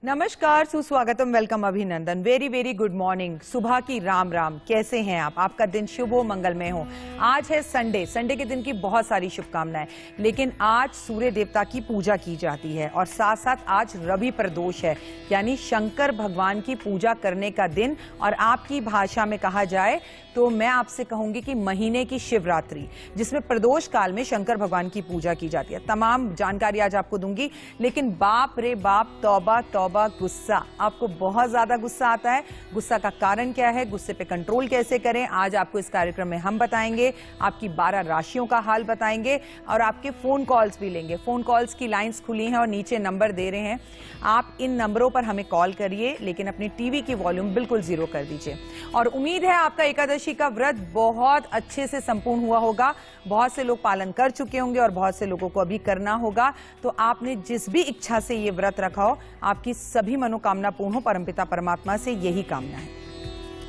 नमस्कार, सुस्वागतम, वेलकम, अभिनंदन, वेरी वेरी गुड मॉर्निंग, सुबह की राम राम। कैसे हैं आप? आपका दिन शुभ हो, मंगलमय हो। आज है संडे, संडे के दिन की बहुत सारी शुभकामनाएं। लेकिन आज सूर्य देवता की पूजा की जाती है और साथ साथ आज रवि प्रदोष है, यानी शंकर भगवान की पूजा करने का दिन। और आपकी भाषा में कहा जाए तो मैं आपसे कहूंगी कि महीने की शिवरात्रि, जिसमें प्रदोष काल में शंकर भगवान की पूजा की जाती है। तमाम जानकारी आज आपको दूंगी। लेकिन बाप रे बाप, तौबा तौबा, गुस्सा, आपको बहुत ज्यादा गुस्सा आता है। गुस्सा का कारण क्या है, गुस्से पे कंट्रोल कैसे करें, आज आपको इस कार्यक्रम में हम बताएंगे। आपकी 12 राशियों का हाल बताएंगे और आपके फोन कॉल्स भी लेंगे। फोन कॉल्स की लाइंस खुली हैं और नीचे नंबर दे रहे हैं। आप इन नंबरों पर हमें कॉल करिए, लेकिन अपनी टीवी की वॉल्यूम बिल्कुल जीरो कर दीजिए। और उम्मीद है आपका एकादशी का व्रत बहुत अच्छे से संपूर्ण हुआ होगा। बहुत से लोग पालन कर चुके होंगे और बहुत से लोगों को अभी करना होगा। तो आपने जिस भी इच्छा से ये व्रत रखा हो, आपकी सभी मनोकामना पूर्ण हो। परमपिता परमात्मा से यही कामना है।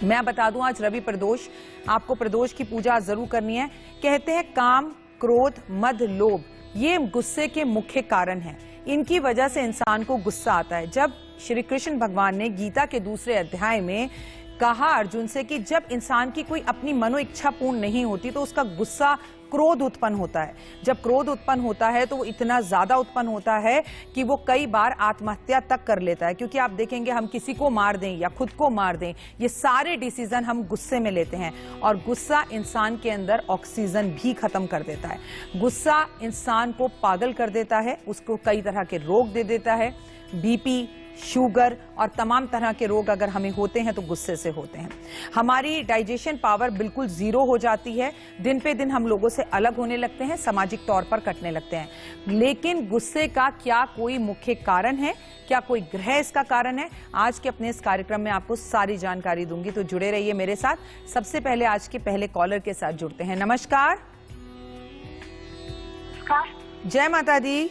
मैं बता दूं, आज रवि प्रदोष, आपको प्रदोष की पूजा जरूर करनी है। कहते हैं काम, क्रोध, मद, लोभ, ये गुस्से के मुख्य कारण हैं। इनकी वजह से इंसान को गुस्सा आता है। जब श्री कृष्ण भगवान ने गीता के दूसरे अध्याय में कहा अर्जुन से कि जब इंसान की कोई अपनी मनो इच्छा पूर्ण नहीं होती तो उसका गुस्सा, क्रोध उत्पन्न होता है। जब क्रोध उत्पन्न होता है तो वो इतना ज्यादा उत्पन्न होता है कि वो कई बार आत्महत्या तक कर लेता है। क्योंकि आप देखेंगे, हम किसी को मार दें या खुद को मार दें, ये सारे डिसीजन हम गुस्से में लेते हैं। और गुस्सा इंसान के अंदर ऑक्सीजन भी खत्म कर देता है। गुस्सा इंसान को पागल कर देता है, उसको कई तरह के रोग दे देता है। बीपी, शुगर और तमाम तरह के रोग अगर हमें होते हैं तो गुस्से से होते हैं। हमारी डाइजेशन पावर बिल्कुल जीरो हो जाती है। दिन पे दिन हम लोगों से अलग होने लगते हैं, सामाजिक तौर पर कटने लगते हैं। लेकिन गुस्से का क्या कोई मुख्य कारण है? क्या कोई ग्रह इसका कारण है? आज के अपने इस कार्यक्रम में आपको सारी जानकारी दूंगी, तो जुड़े रहिए मेरे साथ। सबसे पहले आज के पहले कॉलर के साथ जुड़ते हैं। नमस्कार। जय माता दी।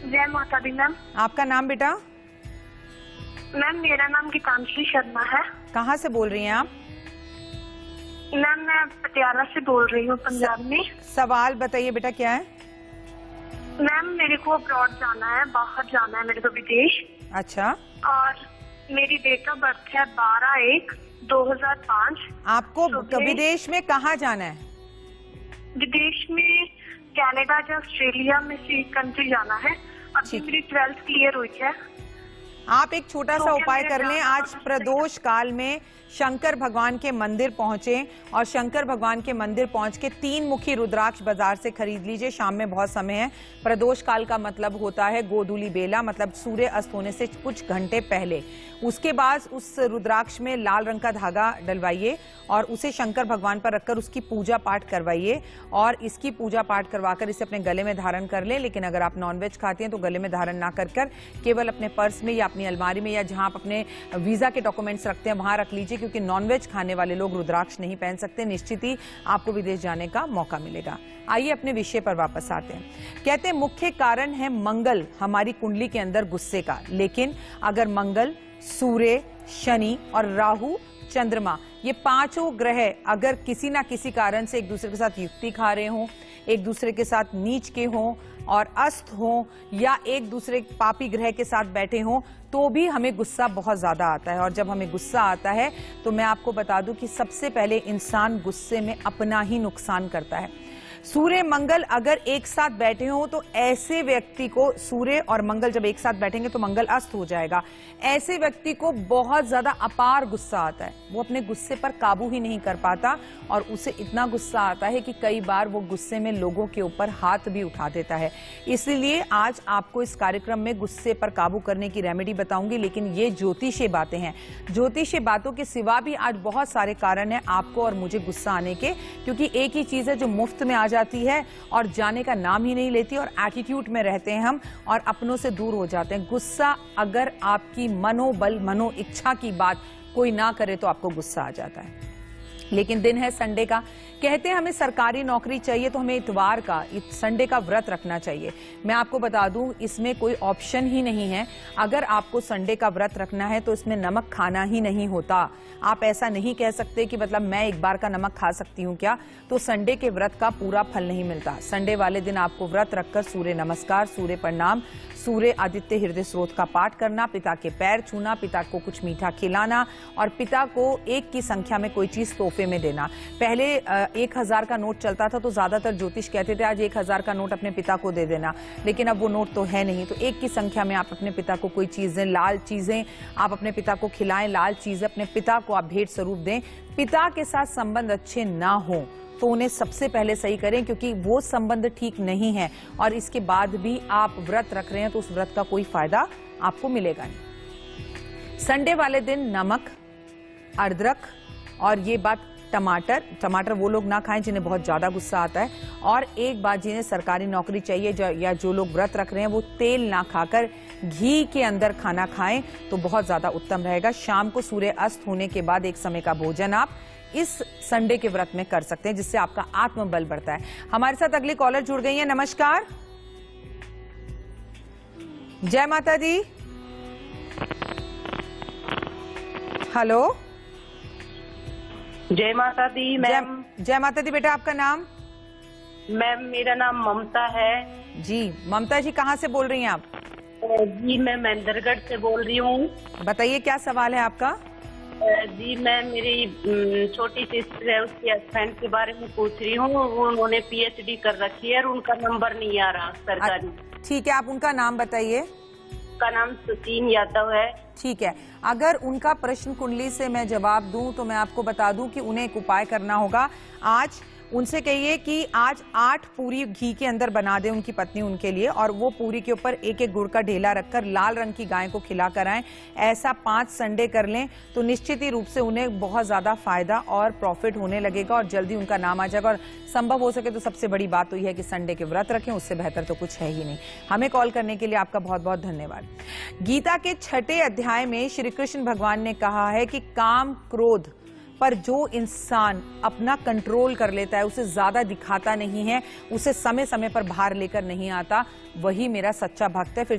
जय माता दी मैम। आपका नाम बेटा? मैम मेरा नाम गीतांजलि शर्मा है। कहाँ से बोल रही हैं आप? मैम मैं पटियाला से बोल रही हूँ, पंजाब में। सवाल बताइए बेटा, क्या है? मैम मेरे को अब्रॉड जाना है, बाहर जाना है मेरे को, विदेश। अच्छा। और मेरी डेट ऑफ बर्थ है 12/1/2005। आपको विदेश में कहाँ जाना है? विदेश में कनाडा या ऑस्ट्रेलिया में से कंट्री जाना है। अभी मेरी 12th क्लियर हुई है। आप एक छोटा सा उपाय कर लें। आज प्रदोष काल में शंकर भगवान के मंदिर पहुंचे और शंकर भगवान के मंदिर पहुंच के 3 मुखी रुद्राक्ष बाजार से खरीद लीजिए। शाम में बहुत समय है। प्रदोष काल का मतलब होता है गोधूली बेला, मतलब सूर्य अस्त होने से कुछ घंटे पहले। उसके बाद उस रुद्राक्ष में लाल रंग का धागा डलवाइए और उसे शंकर भगवान पर रखकर उसकी पूजा पाठ करवाइए। और इसकी पूजा पाठ करवाकर इसे अपने गले में धारण कर लें। लेकिन अगर आप नॉनवेज खाते हैं तो गले में धारण ना कर केवल अपने पर्स में या अपनी अलमारी में या जहां आप अपने वीजा के डॉक्यूमेंट्स रखते हैं वहां रख लीजिए, क्योंकि नॉनवेज खाने वाले लोग रुद्राक्ष नहीं पहन सकते। निश्चित ही आपको विदेश जाने का मौका मिलेगा। आइए अपने विषय पर वापस आते हैं। कहते हैं मुख्य कारण है मंगल, हमारी कुंडली के अंदर गुस्से का। लेकिन अगर मंगल, सूर्य, शनि और राहु, चंद्रमा, ये 5 ग्रह अगर किसी ना किसी कारण से एक दूसरे के साथ युक्ति खा रहे हों, एक दूसरे के साथ नीच के हों और अस्त हों, या एक दूसरे पापी ग्रह के साथ बैठे हों, तो भी हमें गुस्सा बहुत ज्यादा आता है। और जब हमें गुस्सा आता है तो मैं आपको बता दूं कि सबसे पहले इंसान गुस्से में अपना ही नुकसान करता है। सूर्य मंगल अगर एक साथ बैठे हो तो ऐसे व्यक्ति को, सूर्य और मंगल जब एक साथ बैठेंगे तो मंगल अस्त हो जाएगा, ऐसे व्यक्ति को बहुत ज्यादा अपार गुस्सा आता है। वो अपने गुस्से पर काबू ही नहीं कर पाता और उसे इतना गुस्सा आता है कि कई बार वो गुस्से में लोगों के ऊपर हाथ भी उठा देता है। इसलिए आज आपको इस कार्यक्रम में गुस्से पर काबू करने की रेमेडी बताऊंगी। लेकिन ये ज्योतिषीय बातें हैं। ज्योतिषीय बातों के सिवा भी आज बहुत सारे कारण हैं आपको और मुझे गुस्सा आने के, क्योंकि एक ही चीज है जो मुफ्त में जाती है और जाने का नाम ही नहीं लेती, और एटीट्यूड में रहते हैं हम और अपनों से दूर हो जाते हैं। गुस्सा, अगर आपकी मनोबल, मनो इच्छा की बात कोई ना करे तो आपको गुस्सा आ जाता है। लेकिन दिन है संडे का। कहते हैं हमें सरकारी नौकरी चाहिए तो हमें इतवार का संडे का व्रत रखना चाहिए। मैं आपको बता दूं इसमें कोई ऑप्शन ही नहीं है। अगर आपको संडे का व्रत रखना है तो इसमें नमक खाना ही नहीं होता। आप ऐसा नहीं कह सकते कि मतलब मैं एक बार का नमक खा सकती हूं क्या, तो संडे के व्रत का पूरा फल नहीं मिलता। संडे वाले दिन आपको व्रत रखकर सूर्य नमस्कार, सूर्य प्रणाम, सूर्य आदित्य हृदय स्रोत का पाठ करना, पिता के पैर छूना, पिता को कुछ मीठा खिलाना और पिता को 1 की संख्या में कोई चीज तोहफे में देना। पहले 1000 का नोट चलता था तो ज्यादातर ज्योतिष कहते थे आज 1000 का नोट अपने पिता को दे देना, लेकिन अब वो नोट तो है नहीं। तो 1 की संख्या में आप अपने पिता को कोई चीजें, लाल चीजें आप अपने पिता को खिलाएं, लाल चीजें अपने पिता को आप भेंट स्वरूप दें। पिता के साथ संबंध अच्छे ना हो तो उन्हें सबसे पहले सही करें, क्योंकि वो संबंध ठीक नहीं है और इसके बाद भी आप व्रत रख रहे हैं तो उस व्रत का कोई फायदा आपको मिलेगा नहीं। संडे वाले दिन नमक, अदरक और ये बात टमाटर वो लोग ना खाएं जिन्हें बहुत ज्यादा गुस्सा आता है। और एक बात, जिन्हें सरकारी नौकरी चाहिए या जो लोग व्रत रख रहे हैं वो तेल ना खाकर घी के अंदर खाना खाएं तो बहुत ज्यादा उत्तम रहेगा। शाम को सूर्य अस्त होने के बाद एक समय का भोजन आप इस संडे के व्रत में कर सकते हैं, जिससे आपका आत्मबल बढ़ता है। हमारे साथ अगली कॉलर जुड़ गई है। नमस्कार, जय माता दी। हेलो, जय माता दी मैम। जय माता दी बेटा, आपका नाम? मैम मेरा नाम ममता है। जी ममता जी, कहाँ से बोल रही हैं आप? जी मैं महेंद्रगढ़ से बोल रही हूँ। बताइए क्या सवाल है आपका? जी मैं मेरी छोटी सिस्टर है, उसके हस्बैंड के बारे में पूछ रही हूँ। उन्होंने PhD कर रखी है और उनका नंबर नहीं आ रहा सरकारी। ठीक है, आप उनका नाम बताइए। का नाम सचिन यादव है। ठीक है, अगर उनका प्रश्न कुंडली से मैं जवाब दूं तो मैं आपको बता दूं कि उन्हें एक उपाय करना होगा। आज उनसे कहिए कि आज 8 पूरी घी के अंदर बना दे उनकी पत्नी उनके लिए, और वो पूरी के ऊपर 1-1 गुड़ का ढेला रखकर लाल रंग की गाय को खिला कर आएं। ऐसा 5 संडे कर लें तो निश्चित ही रूप से उन्हें बहुत ज्यादा फायदा और प्रॉफिट होने लगेगा और जल्दी उनका नाम आ जाएगा। और संभव हो सके तो सबसे बड़ी बात तो यह है कि संडे के व्रत रखें, उससे बेहतर तो कुछ है ही नहीं। हमें कॉल करने के लिए आपका बहुत बहुत धन्यवाद। गीता के 6ठे अध्याय में श्री कृष्ण भगवान ने कहा है कि काम क्रोध पर जो इंसान अपना कंट्रोल कर लेता है, उसे ज्यादा दिखाता नहीं है, उसे समय समय पर बाहर लेकर नहीं आता, वही मेरा सच्चा भक्त है। फिर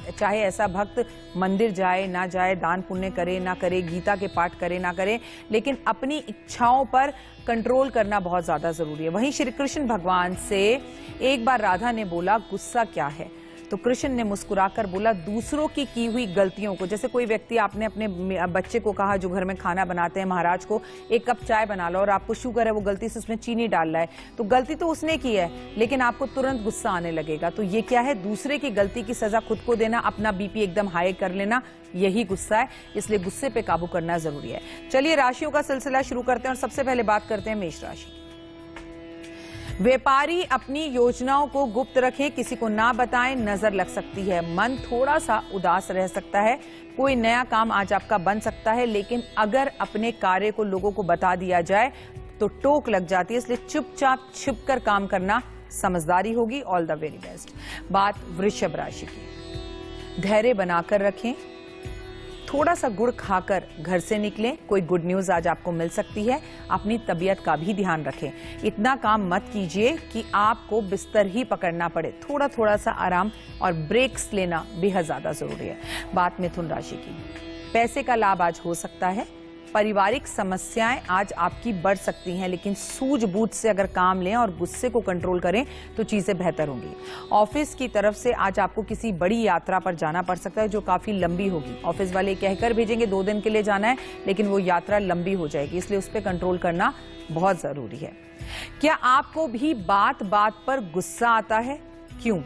चाहे ऐसा भक्त मंदिर जाए ना जाए, दान पुण्य करे ना करे, गीता के पाठ करे ना करे, लेकिन अपनी इच्छाओं पर कंट्रोल करना बहुत ज्यादा जरूरी है। वहीं श्री कृष्ण भगवान से एक बार राधा ने बोला गुस्सा क्या है, तो कृष्ण ने मुस्कुराकर बोला दूसरों की हुई गलतियों को। जैसे कोई व्यक्ति, आपने अपने बच्चे को कहा जो घर में खाना बनाते हैं महाराज को, 1 कप चाय बना लो और आपको शुगर है वो गलती से उसमें चीनी डाल रहा है, तो गलती तो उसने की है लेकिन आपको तुरंत गुस्सा आने लगेगा। तो ये क्या है? दूसरे की गलती की सजा खुद को देना, अपना BP एकदम हाई कर लेना, यही गुस्सा है। इसलिए गुस्से पे काबू करना जरूरी है। चलिए राशियों का सिलसिला शुरू करते हैं और सबसे पहले बात करते हैं मेष राशि। व्यापारी अपनी योजनाओं को गुप्त रखें, किसी को ना बताएं, नजर लग सकती है। मन थोड़ा सा उदास रह सकता है। कोई नया काम आज आपका बन सकता है, लेकिन अगर अपने कार्य को लोगों को बता दिया जाए तो टोक लग जाती है, इसलिए चुपचाप छिपकर काम करना समझदारी होगी। All the very best. बात वृषभ राशि की। धैर्य बनाकर रखें, थोड़ा सा गुड़ खाकर घर से निकलें, कोई गुड न्यूज आज आपको मिल सकती है। अपनी तबीयत का भी ध्यान रखें, इतना काम मत कीजिए कि आपको बिस्तर ही पकड़ना पड़े। थोड़ा सा आराम और ब्रेक्स लेना बेहद ज्यादा जरूरी है। बात मिथुन राशि की। पैसे का लाभ आज हो सकता है। पारिवारिक समस्याएं आज आपकी बढ़ सकती हैं, लेकिन सूझबूझ से अगर काम लें और गुस्से को कंट्रोल करें तो चीजें बेहतर होंगी। ऑफिस की तरफ से आज आपको किसी बड़ी यात्रा पर जाना पड़ सकता है जो काफी लंबी होगी। ऑफिस वाले कहकर भेजेंगे 2 दिन के लिए जाना है, लेकिन वो यात्रा लंबी हो जाएगी, इसलिए उस पर कंट्रोल करना बहुत जरूरी है। क्या आपको भी बात बात पर गुस्सा आता है? क्यों?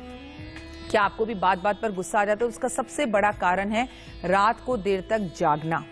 क्या आपको भी बात बात पर गुस्सा आ जाता है? उसका सबसे बड़ा कारण है रात को देर तक जागना।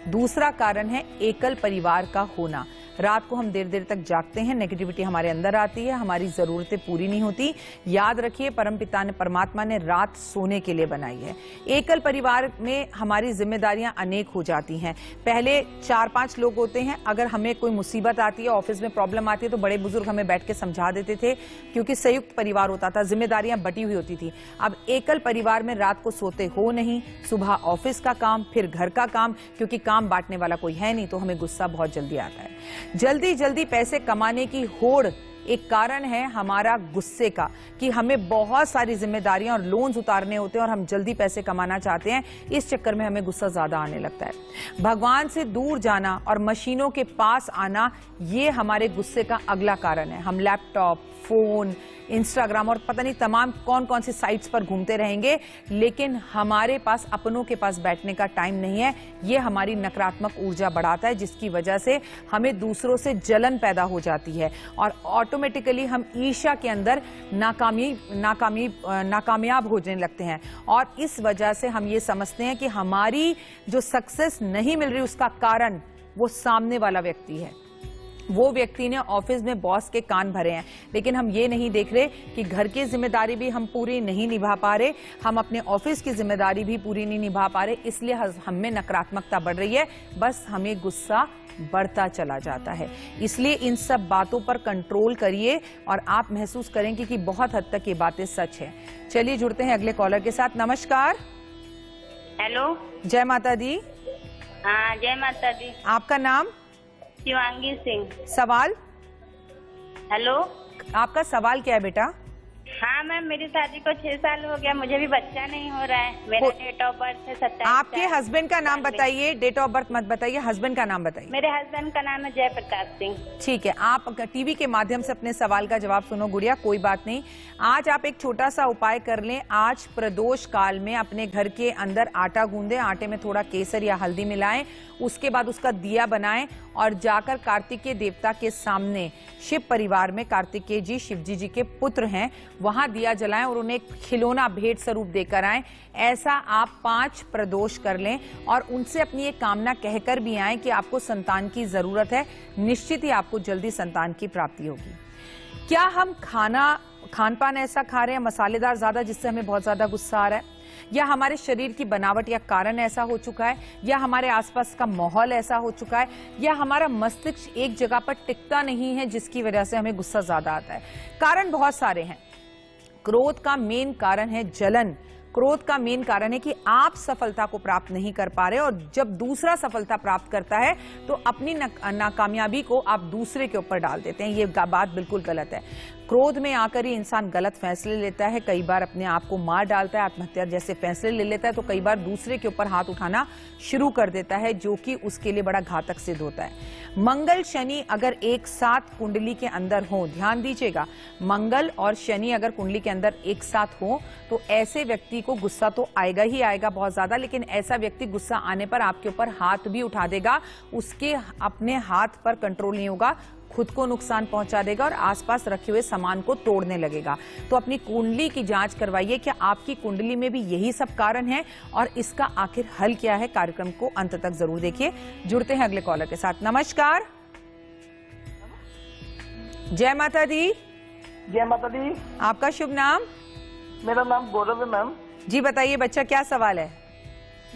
दूसरा कारण है एकल परिवार का होना। रात को हम देर देर तक जागते हैं, नेगेटिविटी हमारे अंदर आती है, हमारी जरूरतें पूरी नहीं होती। याद रखिए, परमात्मा ने रात सोने के लिए बनाई है। एकल परिवार में हमारी जिम्मेदारियां अनेक हो जाती हैं। पहले 4-5 लोग होते हैं, अगर हमें कोई मुसीबत आती है, ऑफिस में प्रॉब्लम आती है, तो बड़े बुजुर्ग हमें बैठ के समझा देते थे, क्योंकि संयुक्त परिवार होता था, जिम्मेदारियां बटी हुई होती थी। अब एकल परिवार में रात को सोते हो नहीं, सुबह ऑफिस का काम, फिर घर का काम, क्योंकि काम काम बांटने वाला कोई है नहीं, तो हमें गुस्सा बहुत जल्दी आता है। जल्दी जल्दी पैसे कमाने की होड़ एक कारण है हमारा गुस्से का, कि हमें बहुत सारी जिम्मेदारियां और लोन्स उतारने होते हैं और हम जल्दी पैसे कमाना चाहते हैं। इस चक्कर में हमें गुस्सा ज्यादा आने लगता है। भगवान से दूर जाना और मशीनों के पास आना, ये हमारे गुस्से का अगला कारण है। हम लैपटॉप, फोन, इंस्टाग्राम और पता नहीं तमाम कौन कौन सी साइट्स पर घूमते रहेंगे, लेकिन हमारे पास अपनों के पास बैठने का टाइम नहीं है। ये हमारी नकारात्मक ऊर्जा बढ़ाता है, जिसकी वजह से हमें दूसरों से जलन पैदा हो जाती है और ऑटोमेटिकली हम ईर्ष्या के अंदर नाकामयाब होने लगते हैं। और इस वजह से हम ये समझते हैं कि हमारी जो सक्सेस नहीं मिल रही उसका कारण वो सामने वाला व्यक्ति है। वो व्यक्ति ने ऑफिस में बॉस के कान भरे हैं, लेकिन हम ये नहीं देख रहे कि घर की जिम्मेदारी भी हम पूरी नहीं निभा पा रहे, हम अपने ऑफिस की जिम्मेदारी भी पूरी नहीं निभा पा रहे, इसलिए हम में नकारात्मकता बढ़ रही है। बस हमें गुस्सा बढ़ता चला जाता है। इसलिए इन सब बातों पर कंट्रोल करिए और आप महसूस करेंगे कि बहुत हद तक ये बातें सच है। चलिए जुड़ते हैं अगले कॉलर के साथ। नमस्कार। हेलो। जय माता दी। हाँ, जय माता दी। आपका नाम? शिवांगी सिंह। सवाल? हेलो। आपका सवाल क्या है बेटा? हाँ मैम, मेरी शादी को 6 साल हो गया, मुझे भी बच्चा नहीं हो रहा है। मेरा डेट ऑफ बर्थ है 27। आपके हस्बैंड का नाम बताइए, डेट ऑफ बर्थ मत बताइए, हस्बैंड का नाम बताइए। मेरे हस्बैंड का नाम है जयप्रकाश सिंह। ठीक है, आप टीवी के माध्यम से अपने सवाल का जवाब सुनो गुड़िया, कोई बात नहीं। आज आप एक छोटा सा उपाय कर लें। आज प्रदोष काल में अपने घर के अंदर आटा गूंदें, आटे में थोड़ा केसर या हल्दी मिलाएं, उसके बाद उसका दिया बनाएं और जाकर कार्तिकेय देवता के सामने, शिव परिवार में कार्तिकेय जी शिवजी जी के पुत्र हैं, वहां दिया जलाएं और उन्हें खिलौना भेंट स्वरूप देकर आएं। ऐसा आप 5 प्रदोष कर लें और उनसे अपनी एक कामना कहकर भी आएं कि आपको संतान की जरूरत है, निश्चित ही आपको जल्दी संतान की प्राप्ति होगी। क्या हम खान पान ऐसा खा रहे हैं मसालेदार ज्यादा, जिससे हमें बहुत ज्यादा गुस्सा आ रहा है, या हमारे शरीर की बनावट या कारण ऐसा हो चुका है, या हमारे आसपास का माहौल ऐसा हो चुका है, या हमारा मस्तिष्क एक जगह पर टिकता नहीं है, जिसकी वजह से हमें गुस्सा ज्यादा आता है। कारण बहुत सारे हैं। क्रोध का मेन कारण है जलन। क्रोध का मेन कारण है कि आप सफलता को प्राप्त नहीं कर पा रहे, और जब दूसरा सफलता प्राप्त करता है तो अपनी नाकामयाबी को आप दूसरे के ऊपर डाल देते हैं। ये बात बिल्कुल गलत है। क्रोध में आकर ही इंसान गलत फैसले लेता है, कई बार अपने आप को मार डालता है, आत्महत्या जैसे फैसले ले लेता है, तो कई बार दूसरे के ऊपर हाथ उठाना शुरू कर देता है, जो कि उसके लिए बड़ा घातक सिद्ध होता है। मंगल शनि अगर एक साथ कुंडली के अंदर हो, ध्यान दीजिएगा, मंगल और शनि अगर कुंडली के अंदर एक साथ हो तो ऐसे व्यक्ति को गुस्सा तो आएगा ही आएगा बहुत ज्यादा, लेकिन ऐसा व्यक्ति गुस्सा आने पर आपके ऊपर हाथ भी उठा देगा, उसके अपने हाथ पर कंट्रोल नहीं होगा, खुद को नुकसान पहुंचा देगा और आसपास रखे हुए सामान को तोड़ने लगेगा। तो अपनी कुंडली की जांच करवाइए, क्या आपकी कुंडली में भी यही सब कारण है और इसका आखिर हल क्या है। कार्यक्रम को अंत तक जरूर देखिए। जुड़ते हैं अगले कॉलर के साथ। नमस्कार। जय माता दी। जय माता दी। आपका शुभ नाम? मेरा नाम गौरव है मैम। जी बताइए बच्चा, क्या सवाल है?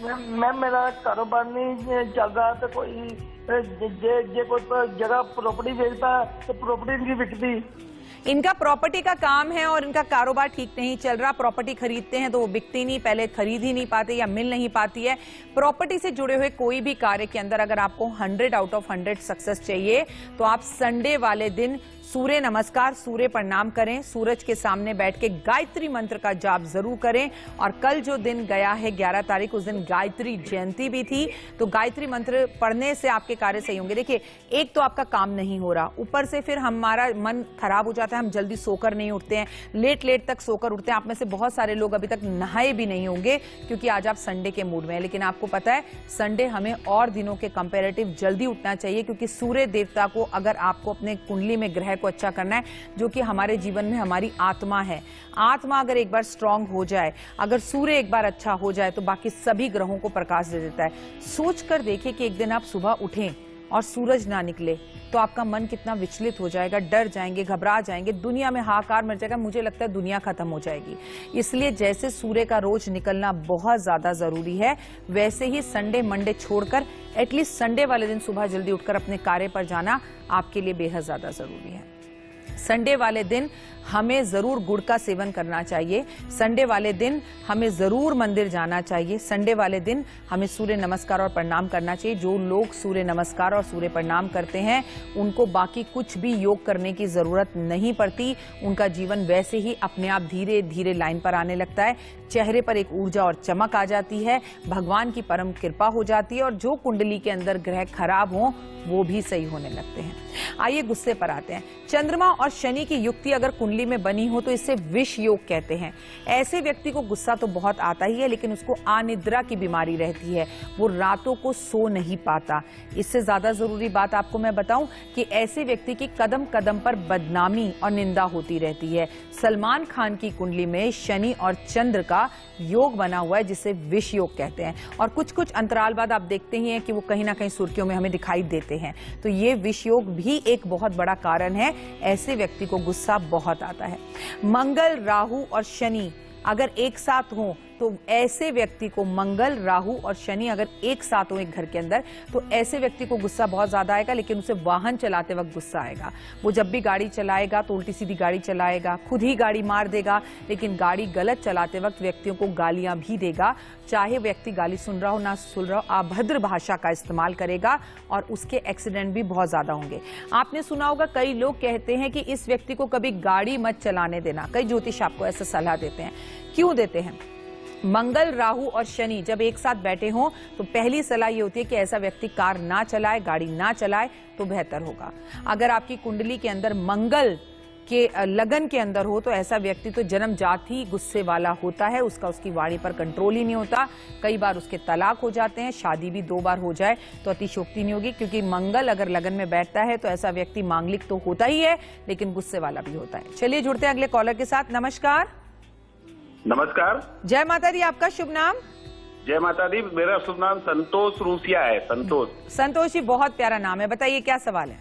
मैम मेरा कारोबार नहीं चल रहा, तो कोई जे कोई जगह प्रॉपर्टी बेचता तो प्रॉपर्टी इनकी बिकती। इनका प्रॉपर्टी का काम है और इनका कारोबार ठीक नहीं चल रहा। प्रॉपर्टी खरीदते हैं तो वो बिकती नहीं, पहले खरीद ही नहीं पाते या मिल नहीं पाती है। प्रॉपर्टी से जुड़े हुए कोई भी कार्य के अंदर अगर आपको 100 आउट ऑफ 100 सक्सेस चाहिए तो आप संडे वाले दिन सूर्य नमस्कार, सूर्य प्रणाम करें, सूरज के सामने बैठ के गायत्री मंत्र का जाप जरूर करें। और कल जो दिन गया है 11 तारीख, उस दिन गायत्री जयंती भी थी, तो गायत्री मंत्र पढ़ने से आपके कार्य सही होंगे। देखिए, एक तो आपका काम नहीं हो रहा, ऊपर से फिर हमारा मन खराब हो जाता है, हम जल्दी सोकर नहीं उठते हैं, लेट तक सोकर उठते हैं। आप में से बहुत सारे लोग अभी तक नहाए भी नहीं होंगे क्योंकि आज आप संडे के मूड में हैं। लेकिन आपको पता है संडे हमें और दिनों के कंपैरेटिव जल्दी उठना चाहिए, क्योंकि सूर्य देवता को अगर आपको अपने कुंडली में ग्रह को अच्छा करना है, जो कि हमारे जीवन में हमारी आत्मा है, आत्मा अगर एक बार स्ट्रांग हो जाए, अगर सूर्य एक बार अच्छा हो जाए तो बाकी सभी ग्रहों को प्रकाश दे देता है। सोच कर देखिए कि एक दिन आप सुबह उठें और सूरज ना निकले तो आपका मन कितना विचलित हो जाएगा, डर जाएंगे, घबरा जाएंगे, दुनिया में हाहाकार मच जाएगा, मुझे लगता है दुनिया खत्म हो जाएगी। इसलिए जैसे सूर्य का रोज निकलना बहुत ज्यादा जरूरी है, वैसे ही संडे मंडे छोड़कर एटलीस्ट संडे वाले दिन सुबह जल्दी उठकर अपने कार्य पर जाना आपके लिए बेहद ज्यादा जरूरी है। संडे वाले दिन हमें जरूर गुड़ का सेवन करना चाहिए। संडे वाले दिन हमें जरूर मंदिर जाना चाहिए। संडे वाले दिन हमें सूर्य नमस्कार और प्रणाम करना चाहिए। जो लोग सूर्य नमस्कार और सूर्य प्रणाम करते हैं उनको बाकी कुछ भी योग करने की जरूरत नहीं पड़ती। उनका जीवन वैसे ही अपने आप धीरे धीरे लाइन पर आने लगता है। चेहरे पर एक ऊर्जा और चमक आ जाती है, भगवान की परम कृपा हो जाती है और जो कुंडली के अंदर ग्रह खराब हो वो भी सही होने लगते हैं। आइए गुस्से पर आते हैं। चंद्रमा और शनि की युक्ति अगर कुंडली में बनी हो तो इसे विष योग कहते हैं। ऐसे व्यक्ति को गुस्सा तो बहुत आता ही है, लेकिन उसको अनिद्रा की बीमारी रहती है, वो रातों को सो नहीं पाता। इससे ज्यादा जरूरी बात आपको मैं बताऊं कि ऐसे व्यक्ति की कदम कदम पर बदनामी और निंदा होती रहती है। सलमान खान की कुंडली में शनि और चंद्र का योग बना हुआ है जिसे विष योग कहते हैं, और कुछ कुछ अंतराल बाद आप देखते ही हैं कि वो कहीं ना कहीं सुर्खियों में हमें दिखाई देते हैं। तो ये विष योग भी एक बहुत बड़ा कारण है, ऐसे व्यक्ति को गुस्सा बहुत आता है। मंगल, राहु और शनि अगर एक साथ हो तो ऐसे व्यक्ति को, मंगल, राहु और शनि अगर एक साथ हो एक घर के अंदर, तो ऐसे व्यक्ति को गुस्सा बहुत ज्यादा आएगा, लेकिन उसे वाहन चलाते वक्त गुस्सा आएगा। वो जब भी गाड़ी चलाएगा तो उल्टी सीधी गाड़ी चलाएगा, खुद ही गाड़ी मार देगा, लेकिन गाड़ी गलत चलाते वक्त व्यक्तियों को गालियां भी देगा। चाहे व्यक्ति गाली सुन रहा हो ना सुन रहा हो, अभद्र भाषा का इस्तेमाल करेगा और उसके एक्सीडेंट भी बहुत ज्यादा होंगे। आपने सुना होगा, कई लोग कहते हैं कि इस व्यक्ति को कभी गाड़ी मत चलाने देना। कई ज्योतिष आपको ऐसा सलाह देते हैं। क्यों देते हैं? मंगल, राहु और शनि जब एक साथ बैठे हों तो पहली सलाह ये होती है कि ऐसा व्यक्ति कार ना चलाए, गाड़ी ना चलाए तो बेहतर होगा। अगर आपकी कुंडली के अंदर मंगल के लगन के अंदर हो तो ऐसा व्यक्ति तो जन्मजात ही गुस्से वाला होता है, उसकी वाणी पर कंट्रोल ही नहीं होता। कई बार उसके तलाक हो जाते हैं, शादी भी 2 बार हो जाए तो अतिशयोक्ति नहीं होगी, क्योंकि मंगल अगर लगन में बैठता है तो ऐसा व्यक्ति मांगलिक तो होता ही है, लेकिन गुस्से वाला भी होता है। चलिए जुड़ते हैं अगले कॉलर के साथ। नमस्कार। नमस्कार। जय माता दी। आपका शुभ नाम? जय माता दी। मेरा शुभ नाम संतोष रूसिया है। संतोष जी, बहुत प्यारा नाम है। बताइए क्या सवाल है?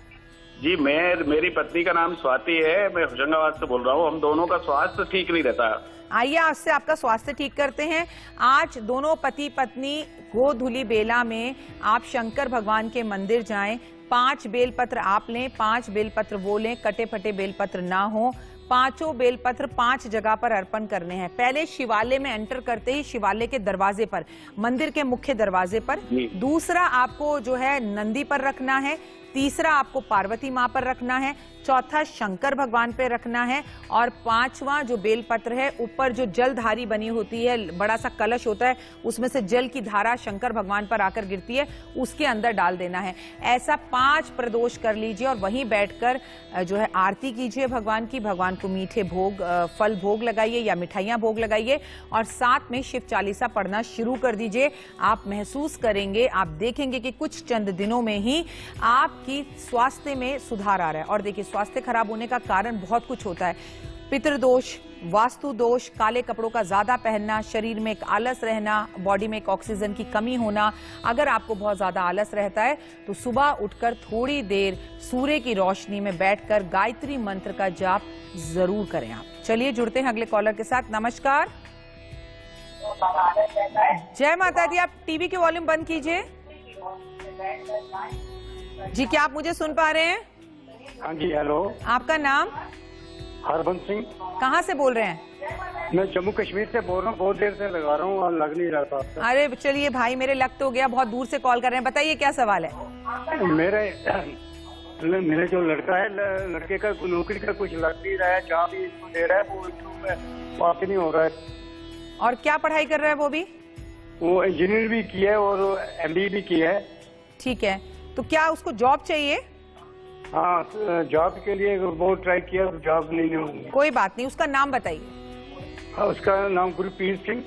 जी, मेरी पत्नी का नाम स्वाति है, मैं होशंगाबाद से बोल रहा हूँ। हम दोनों का स्वास्थ्य ठीक नहीं रहता। आइए आपसे आपका स्वास्थ्य ठीक करते हैं। आज दोनों पति पत्नी गोधुली बेला में आप शंकर भगवान के मंदिर जाएं। 5 बेलपत्र आप लें, 5 बेलपत्र वो लें, कटे फटे बेलपत्र ना हो। 5 बेलपत्र 5 जगह पर अर्पण करने हैं। पहले शिवालय में एंटर करते ही शिवालय के दरवाजे पर, मंदिर के मुख्य दरवाजे पर। दूसरा आपको जो है नंदी पर रखना है। तीसरा आपको पार्वती माँ पर रखना है। चौथा शंकर भगवान पे रखना है। और 5वां जो बेलपत्र है, ऊपर जो जलधारी बनी होती है, बड़ा सा कलश होता है, उसमें से जल की धारा शंकर भगवान पर आकर गिरती है, उसके अंदर डाल देना है। ऐसा 5 प्रदोष कर लीजिए और वहीं बैठकर जो है आरती कीजिए भगवान की। भगवान को मीठे भोग, फल भोग लगाइए या मिठाइयाँ भोग लगाइए और साथ में शिव चालीसा पढ़ना शुरू कर दीजिए। आप महसूस करेंगे, आप देखेंगे कि कुछ चंद दिनों में ही आपकी स्वास्थ्य में सुधार आ रहा है। और देखिए, स्वास्थ्य खराब होने का कारण बहुत कुछ होता है। पितृदोष, वास्तु दोष, काले कपड़ों का ज्यादा पहनना, शरीर में एक आलस रहना, बॉडी में एक ऑक्सीजन की कमी होना। अगर आपको बहुत ज्यादा आलस रहता है तो सुबह उठकर थोड़ी देर सूर्य की रोशनी में बैठकर गायत्री मंत्र का जाप जरूर करें आप। चलिए जुड़ते हैं अगले कॉलर के साथ। नमस्कार। जय माता दी। आप टीवी के वॉल्यूम बंद कीजिए। जी, क्या आप मुझे सुन पा रहे हैं? हाँ जी, हेलो। आपका नाम? हरबंस सिंह। कहाँ से बोल रहे हैं? मैं जम्मू कश्मीर से बोल रहा हूँ। बहुत देर से लगा रहा हूँ और लग नहीं रहा था। अरे चलिए भाई, मेरे लग तो गया, बहुत दूर से कॉल कर रहे हैं। बताइए क्या सवाल है? मेरे जो लड़का है, लड़के का नौकरी का कुछ लग नहीं रहा है। जहाँ भी इसको दे रहा है वो इंटरव्यू में पास नहीं हो रहा है। और क्या पढ़ाई कर रहा है वो भी? वो इंजीनियर भी किया है और MBA भी किया है। ठीक है, तो क्या उसको जॉब चाहिए? हाँ, जॉब के लिए बहुत ट्राई किया, जॉब नहीं हुई। कोई बात नहीं, उसका नाम बताइए। उसका नाम गुरप्रीत सिंह।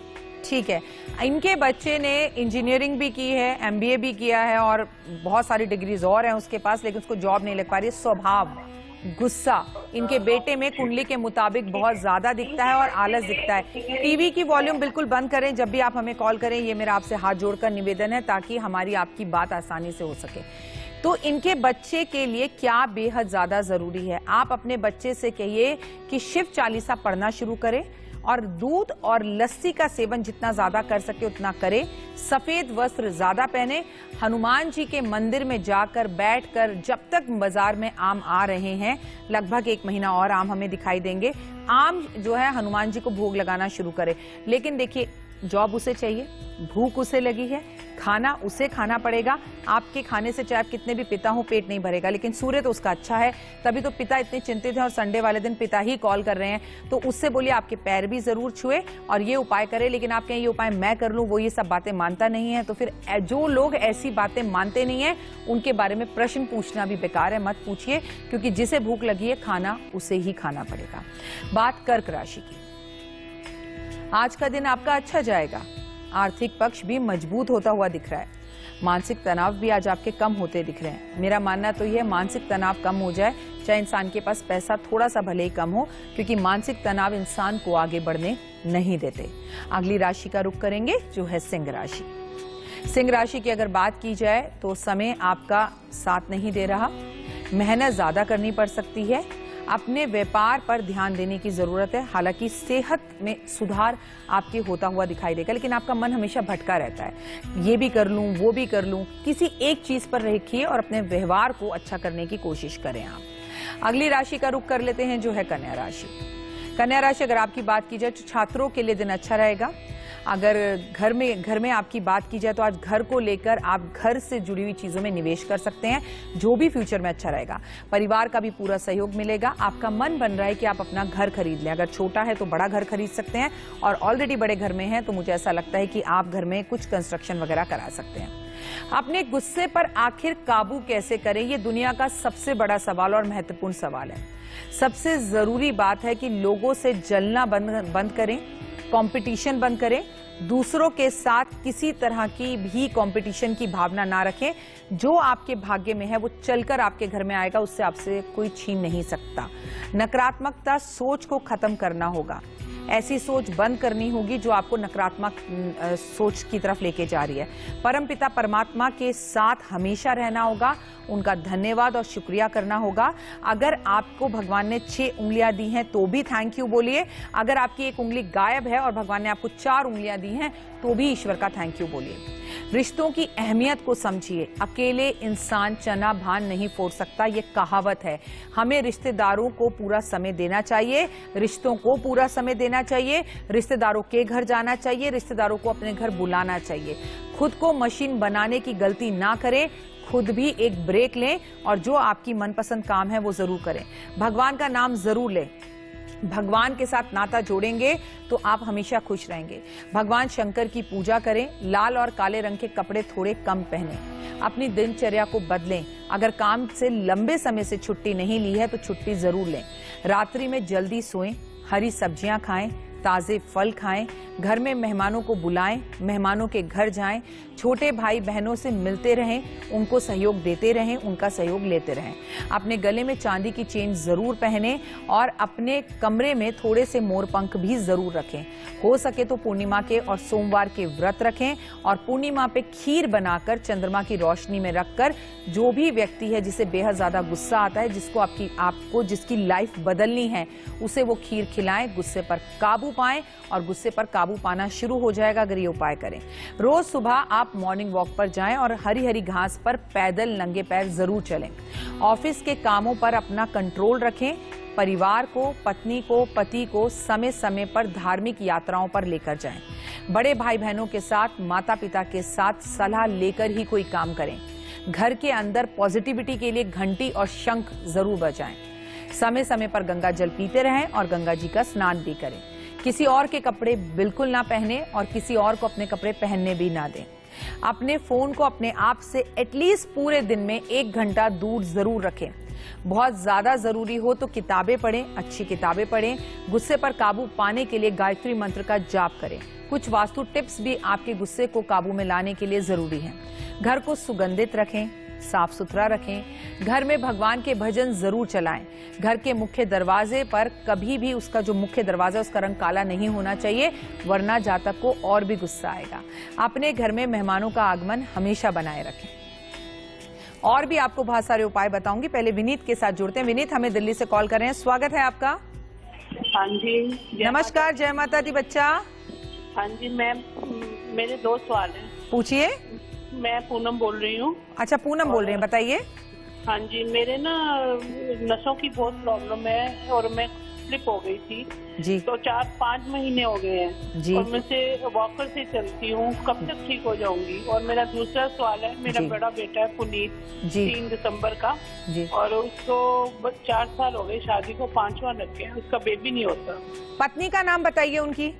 ठीक है, इनके बच्चे ने इंजीनियरिंग भी की है, MBA भी किया है और बहुत सारी डिग्रीज और हैं उसके पास, लेकिन उसको जॉब नहीं लग पा रही। स्वभाव गुस्सा इनके बेटे में कुंडली के मुताबिक बहुत ज्यादा दिखता है और आलस दिखता है। टीवी की वॉल्यूम बिल्कुल बंद करें जब भी आप हमें कॉल करें, ये मेरा आपसे हाथ जोड़कर निवेदन है, ताकि हमारी आपकी बात आसानी से हो सके। तो इनके बच्चे के लिए क्या बेहद ज्यादा जरूरी है, आप अपने बच्चे से कहिए कि शिव चालीसा पढ़ना शुरू करें और दूध और लस्सी का सेवन जितना ज्यादा कर सके उतना करें। सफेद वस्त्र ज्यादा पहने। हनुमान जी के मंदिर में जाकर बैठकर, जब तक बाजार में आम आ रहे हैं, लगभग 1 महीना और आम हमें दिखाई देंगे, आम जो है हनुमान जी को भोग लगाना शुरू करें। लेकिन देखिए, जॉब उसे चाहिए, भूख उसे लगी है, खाना उसे खाना पड़ेगा। आपके खाने से चाहे आप कितने भी पिता हो, पेट नहीं भरेगा। लेकिन सूर्य तो उसका अच्छा है, तभी तो पिता इतने चिंतित हैं और संडे वाले दिन पिता ही कॉल कर रहे हैं। तो उससे बोलिए आपके पैर भी जरूर छुए और ये उपाय करे। लेकिन आप कहें ये उपाय मैं कर लूं, वो ये सब बातें मानता नहीं है, तो फिर जो लोग ऐसी बातें मानते नहीं है उनके बारे में प्रश्न पूछना भी बेकार है, मत पूछिए, क्योंकि जिसे भूख लगी है खाना उसे ही खाना पड़ेगा। बात कर्क राशि की। आज का दिन आपका अच्छा जाएगा। आर्थिक पक्ष भी मजबूत होता हुआ दिख रहा है। मानसिक तनाव भी आज आपके कम होते दिख रहे हैं। मेरा मानना तो यह मानसिक तनाव कम हो जाए, चाहे इंसान के पास पैसा थोड़ा सा भले ही कम हो, क्योंकि मानसिक तनाव इंसान को आगे बढ़ने नहीं देते। अगली राशि का रुख करेंगे जो है सिंह राशि। सिंह राशि की अगर बात की जाए तो समय आपका साथ नहीं दे रहा। मेहनत ज्यादा करनी पड़ सकती है। अपने व्यापार पर ध्यान देने की जरूरत है। हालांकि सेहत में सुधार आपके होता हुआ दिखाई देगा, लेकिन आपका मन हमेशा भटका रहता है। ये भी कर लूं, वो भी कर लूं। किसी एक चीज पर रखिए और अपने व्यवहार को अच्छा करने की कोशिश करें आप। अगली राशि का रुख कर लेते हैं जो है कन्या राशि। कन्या राशि अगर आपकी बात की जाए तो छात्रों के लिए दिन अच्छा रहेगा। अगर घर में आपकी बात की जाए तो आज घर को लेकर आप घर से जुड़ी हुई चीजों में निवेश कर सकते हैं, जो भी फ्यूचर में अच्छा रहेगा। परिवार का भी पूरा सहयोग मिलेगा। आपका मन बन रहा है कि आप अपना घर खरीद लें। अगर छोटा है तो बड़ा घर खरीद सकते हैं, और ऑलरेडी बड़े घर में हैं तो मुझे ऐसा लगता है कि आप घर में कुछ कंस्ट्रक्शन वगैरह करा सकते हैं। अपने गुस्से पर आखिर काबू कैसे करें, ये दुनिया का सबसे बड़ा सवाल और महत्वपूर्ण सवाल है। सबसे जरूरी बात है कि लोगों से जलना बंद करें, कंपटीशन बंद करें, दूसरों के साथ किसी तरह की भी कंपटीशन की भावना ना रखें। जो आपके भाग्य में है वो चलकर आपके घर में आएगा, उससे आपसे कोई छीन नहीं सकता। नकारात्मकता सोच को खत्म करना होगा। ऐसी सोच बंद करनी होगी जो आपको नकारात्मक सोच की तरफ लेके जा रही है। परमपिता परमात्मा के साथ हमेशा रहना होगा, उनका धन्यवाद और शुक्रिया करना होगा। अगर आपको भगवान ने 6 उंगलियां दी हैं तो भी थैंक यू बोलिए। अगर आपकी 1 उंगली गायब है और भगवान ने आपको 4 उंगलियां दी हैं तो भी ईश्वर का थैंक यू बोलिए। रिश्तों की अहमियत को समझिए। अकेले इंसान चना भान नहीं फोड़ सकता, ये कहावत है। हमें रिश्तेदारों को पूरा समय देना चाहिए, रिश्तों को पूरा समय देना चाहिए, रिश्तेदारों के घर जाना चाहिए, रिश्तेदारों को अपने घर बुलाना चाहिए। खुद को मशीन बनाने की गलती ना करें, खुद भी एक ब्रेक लें और जो आपकी मनपसंद काम है वो जरूर करें। भगवान का नाम जरूर लें। भगवान के साथ नाता जोड़ेंगे तो आप हमेशा खुश रहेंगे। भगवान शंकर की पूजा करें। लाल और काले रंग के कपड़े थोड़े कम पहनें। अपनी दिनचर्या को बदलें। अगर काम से लंबे समय से छुट्टी नहीं ली है तो छुट्टी जरूर लें। रात्रि में जल्दी सोएं, हरी सब्जियां खाएं, ताजे फल खाएं, घर में मेहमानों को बुलाएं, मेहमानों के घर जाएं, छोटे भाई बहनों से मिलते रहें, उनको सहयोग देते रहें, उनका सहयोग लेते रहें। अपने गले में चांदी की चेन जरूर पहनें और अपने कमरे में थोड़े से मोरपंख भी जरूर रखें। हो सके तो पूर्णिमा के और सोमवार के व्रत रखें और पूर्णिमा पे खीर बनाकर चंद्रमा की रोशनी में रखकर जो भी व्यक्ति है जिसे बेहद ज्यादा गुस्सा आता है, आपको जिसकी लाइफ बदलनी है, उसे वो खीर खिलाएं। गुस्से पर काबू पाएं और गुस्से पर काबू पाना शुरू हो जाएगा अगर ये उपाय करें। रोज सुबह आप मॉर्निंग वॉक पर जाएं और हरी हरी घास पर पैदल नंगे पैर जरूर चलें। ऑफिस के कामों पर अपना कंट्रोल रखें। परिवार को, पत्नी को, पति को समय समय पर धार्मिक यात्राओं पर लेकर जाएं। बड़े भाई बहनों के साथ, माता पिता के साथ सलाह लेकर ही कोई काम करें। घर के अंदर पॉजिटिविटी के लिए घंटी और शंख जरूर बजाएं। समय समय पर गंगा जल पीते रहें और गंगा जी का स्नान भी करें। किसी और के कपड़े बिल्कुल ना पहने और किसी और को अपने कपड़े पहनने भी ना दें। अपने फोन को अपने आप से एटलीस्ट पूरे दिन में 1 घंटा दूर जरूर रखें। बहुत ज्यादा जरूरी हो तो किताबें पढ़ें, अच्छी किताबें पढ़ें। गुस्से पर काबू पाने के लिए गायत्री मंत्र का जाप करें। कुछ वास्तु टिप्स भी आपके गुस्से को काबू में लाने के लिए जरूरी हैं। घर को सुगंधित रखें, साफ सुथरा रखें। घर में भगवान के भजन जरूर चलाएं। घर के मुख्य दरवाजे पर कभी भी उसका जो मुख्य दरवाजा उसका रंग काला नहीं होना चाहिए, वरना जातक को और भी गुस्सा आएगा। अपने घर में मेहमानों का आगमन हमेशा बनाए रखें। और भी आपको बहुत सारे उपाय बताऊंगी। पहले विनीत के साथ जुड़ते हैं। विनीत हमें दिल्ली से कॉल कर रहे हैं, स्वागत है आपका। हाँ जी। नमस्कार, जय माता दी बच्चा। हाँ जी मैम, मेरे 2 सवाल हैं। पूछिए। मैं पूनम बोल रही हूँ। अच्छा, पूनम बोल रहे हैं, बताइए। हाँ जी, मेरे ना नसों की बहुत प्रॉब्लम है और मैं स्लिप हो गई थी जी तो 4-5 महीने हो गए हैं जी। और मैं से वॉकर से चलती हूँ, कब तक ठीक हो जाऊंगी? और मेरा दूसरा सवाल है, मेरा जी। बड़ा बेटा है पुनीत, जी 3 दिसंबर का, जी। और उसको 4 साल हो गए शादी को, 5वां लग गया, उसका बेबी नहीं होता। पत्नी का नाम बताइए उनकी।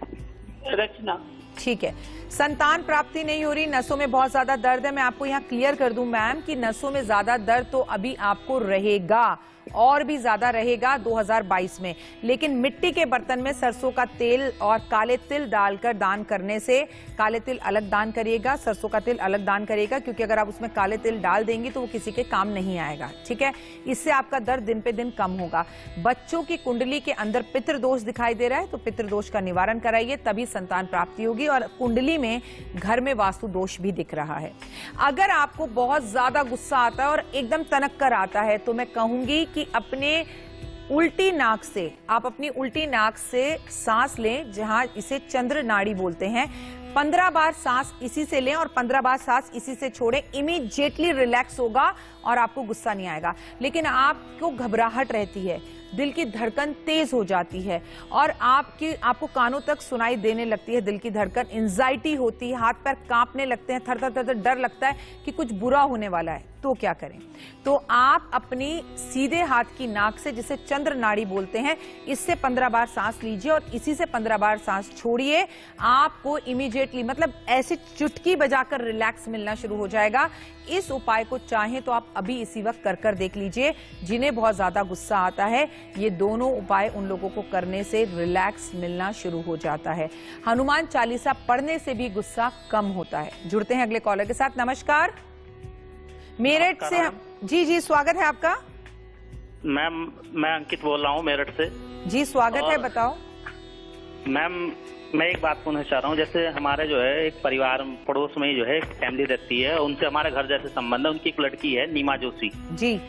रचना। ठीक है, संतान प्राप्ति नहीं हो रही, नसों में बहुत ज्यादा दर्द है। मैं आपको यहाँ क्लियर कर दूं मैम कि नसों में ज्यादा दर्द तो अभी आपको रहेगा और भी ज्यादा रहेगा 2022 में, लेकिन मिट्टी के बर्तन में सरसों का तेल और काले तिल डालकर दान करने से, काले तिल अलग दान करिएगा, सरसों का तेल अलग दान करिएगा, क्योंकि अगर आप उसमें काले तिल डाल देंगी तो वो किसी के काम नहीं आएगा। ठीक है, इससे आपका दर्द दिन पे दिन कम होगा। बच्चों की कुंडली के अंदर पितृदोष दिखाई दे रहा है तो पितृदोष का निवारण कराइए, तभी संतान प्राप्ति होगी। और कुंडली में घर में वास्तु दोष भी दिख रहा है। अगर आपको बहुत ज्यादा गुस्सा आता है और एकदम तनक कर आता है तो मैं कहूंगी कि अपने उल्टी नाक से, आप अपनी उल्टी नाक से सांस लें, जहां इसे चंद्र नाड़ी बोलते हैं। 15 बार सांस इसी से लें और 15 बार सांस इसी से छोड़ें। इमीडिएटली रिलैक्स होगा और आपको गुस्सा नहीं आएगा। लेकिन आपको घबराहट रहती है, दिल की धड़कन तेज हो जाती है और आपको कानों तक सुनाई देने लगती है दिल की धड़कन, एंजाइटी होती है, हाथ पैर कांपने लगते हैं, थर थर थर डर लगता है कि कुछ बुरा होने वाला है, तो क्या करें? तो आप अपनी सीधे हाथ की नाक से, जिसे चंद्र नाड़ी बोलते हैं, इससे 15 बार सांस लीजिए और इसी से 15 बार सांस छोड़िए। आपको इमीडिएटली, मतलब ऐसे चुटकी बजाकर रिलैक्स मिलना शुरू हो जाएगा। इस उपाय को चाहें तो आप अभी इसी वक्त कर देख लीजिए। जिन्हें बहुत ज्यादा गुस्सा आता है, ये दोनों उपाय उन लोगों को करने से रिलैक्स मिलना शुरू हो जाता है। हनुमान चालीसा पढ़ने से भी गुस्सा कम होता है। जुड़ते हैं अगले कॉलर के साथ। नमस्कार, मेरठ से। जी जी, स्वागत है आपका। मैम, मैं अंकित बोल रहा हूँ मेरठ से। जी स्वागत है, बताओ। मैम, मैं एक बात पूछना चाह रहा हूँ, जैसे हमारे जो है एक परिवार पड़ोस में ही जो है एक फैमिली रहती है, उनसे हमारे घर जैसे संबंध है। उनकी एक लड़की है नीमा जोशी जी।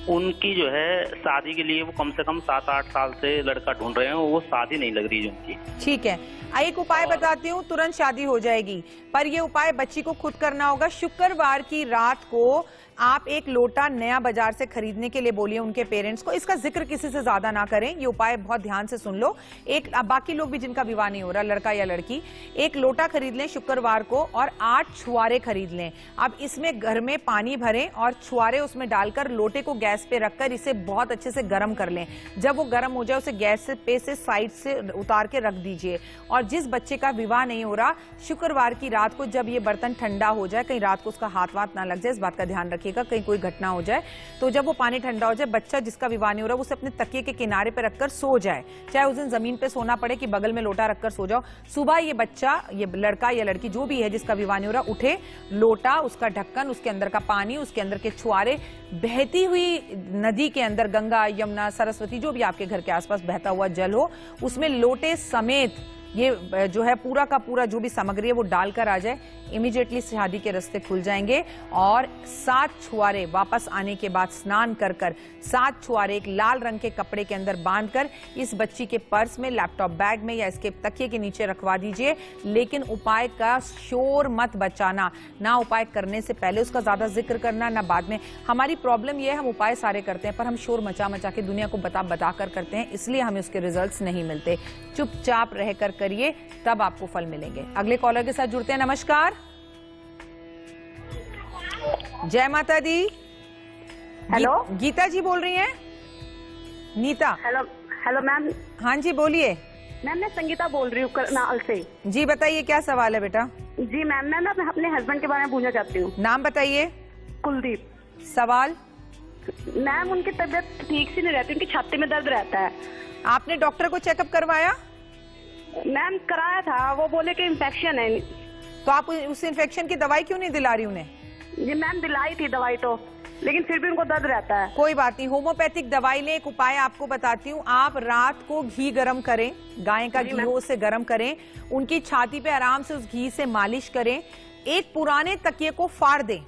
उनकी जो है शादी के लिए वो कम से कम 7-8 साल से लड़का ढूंढ रहे हैं, वो शादी नहीं लग रही है उनकी। ठीक है, एक उपाय बताती हूँ, तुरंत शादी हो जाएगी। पर ये उपाय बच्ची को खुद करना होगा। शुक्रवार की रात को आप एक लोटा नया बाजार से खरीदने के लिए बोलिए उनके पेरेंट्स को। इसका जिक्र किसी से ज्यादा ना करें, ये उपाय बहुत ध्यान से सुन लो। बाकी लोग भी जिनका विवाह नहीं हो रहा, लड़का या लड़की, एक लोटा खरीद लें शुक्रवार को और 8 छुआरे खरीद लें। अब इसमें घर में पानी भरें और छुआरे उसमें डालकर लोटे को गैस पे रखकर इसे बहुत अच्छे से गर्म कर लें। जब वो गर्म हो जाए उसे गैस पे से साइड से उतार के रख दीजिए। और जिस बच्चे का विवाह नहीं हो रहा, शुक्रवार की रात को जब ये बर्तन ठंडा हो जाए, कहीं रात को उसका हाथ वाथ ना लग जाए, इस बात का ध्यान रखिएगा, कहीं कोई घटना हो जाए। तो जब वो पानी ठंडा हो जाए, बच्चा जिसका विवाह नहीं हो रहा उसे अपने तकिए के किनारे पे रखकर सो जाए। चाहे उस दिन जमीन पे सोना पड़े कि बगल में लोटा रखकर सो जाओ। सुबह ये बच्चा, ये लड़का या लड़की जो भी है जिसका विवाह नहीं हो रहा, उठे, लोटा, उसका ढक्कन, उसके अंदर का पानी, उसके अंदर के छुआरे, बहती हुई नदी के अंदर, गंगा, यमुना, सरस्वती, जो भी आपके घर के आसपास बहता हुआ जल हो, उसमें लोटे समेत ये जो है पूरा का पूरा जो भी सामग्री है वो डालकर आ जाए। इमीडिएटली शादी के रास्ते खुल जाएंगे। और 7 छुआरे वापस आने के बाद स्नान कर 7 छुआरे एक लाल रंग के कपड़े के अंदर बांधकर इस बच्ची के पर्स में, लैपटॉप बैग में या इसके तकिए के नीचे रखवा दीजिए। लेकिन उपाय का शोर मत बचाना, ना उपाय करने से पहले उसका ज्यादा जिक्र करना, ना बाद में। हमारी प्रॉब्लम यह है, हम उपाय सारे करते हैं पर हम शोर मचा मचा के दुनिया को बता कर करते हैं, इसलिए हमें उसके रिजल्ट्स नहीं मिलते। चुपचाप रहकर करिए, तब आपको फल मिलेंगे। अगले कॉलर के साथ जुड़ते हैं। नमस्कार, जय माता दी। हेलो, गीता जी बोल रही हैं? नीता? Hello hello ma'am. हाँ जी बोलिए। मैम मैं संगीता बोल रही हूँ करनाल से। जी बताइए, क्या सवाल है बेटा? जी मैम, मैं अपने हस्बैंड के बारे में पूछना चाहती हूँ। नाम बताइए। कुलदीप। सवाल? मैम उनकी तबीयत ठीक से नहीं रहती, उनकी छाती में दर्द रहता है। आपने डॉक्टर को चेकअप करवाया? मैम कराया था, वो बोले कि इन्फेक्शन है। तो आप उस इन्फेक्शन की दवाई क्यों नहीं दिला रही उन्हें? जी मैम दिलाई थी दवाई तो, लेकिन फिर भी उनको दर्द रहता है। कोई बात नहीं, होम्योपैथिक दवाई लें। एक उपाय आपको बताती हूँ, आप रात को घी गरम करें, गाय का घी हो उसे गरम करें, उनकी छाती पे आराम से उस घी से मालिश करें। एक पुराने तकिए को फाड़ दें,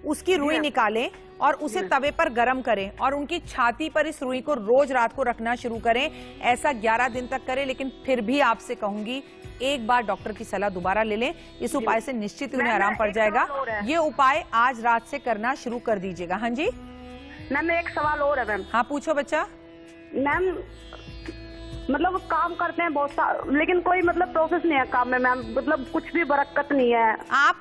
उसकी रुई निकालें और उसे तवे पर गरम करें और उनकी छाती पर इस रुई को रोज रात को रखना शुरू करें। ऐसा 11 दिन तक करें, लेकिन फिर भी आपसे कहूंगी एक बार डॉक्टर की सलाह दोबारा ले लें। इस उपाय से निश्चित उन्हें आराम पड़ जाएगा। ये उपाय आज रात से करना शुरू कर दीजिएगा। हाँ जी मैम, एक सवाल और है मैम। हाँ पूछो बच्चा। मैम मतलब काम करते हैं बहुत सारा, लेकिन कोई मतलब प्रोसेस नहीं है काम में मैम, मतलब कुछ भी बरकत नहीं है। आप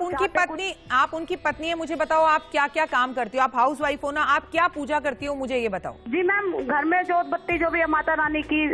उनकी पत्नी है, मुझे बताओ आप क्या क्या काम करती हो? आप हाउस वाइफ हो ना, आप क्या पूजा करती हो मुझे ये बताओ। जी मैम, घर में जोत बत्ती जो भी है माता रानी की,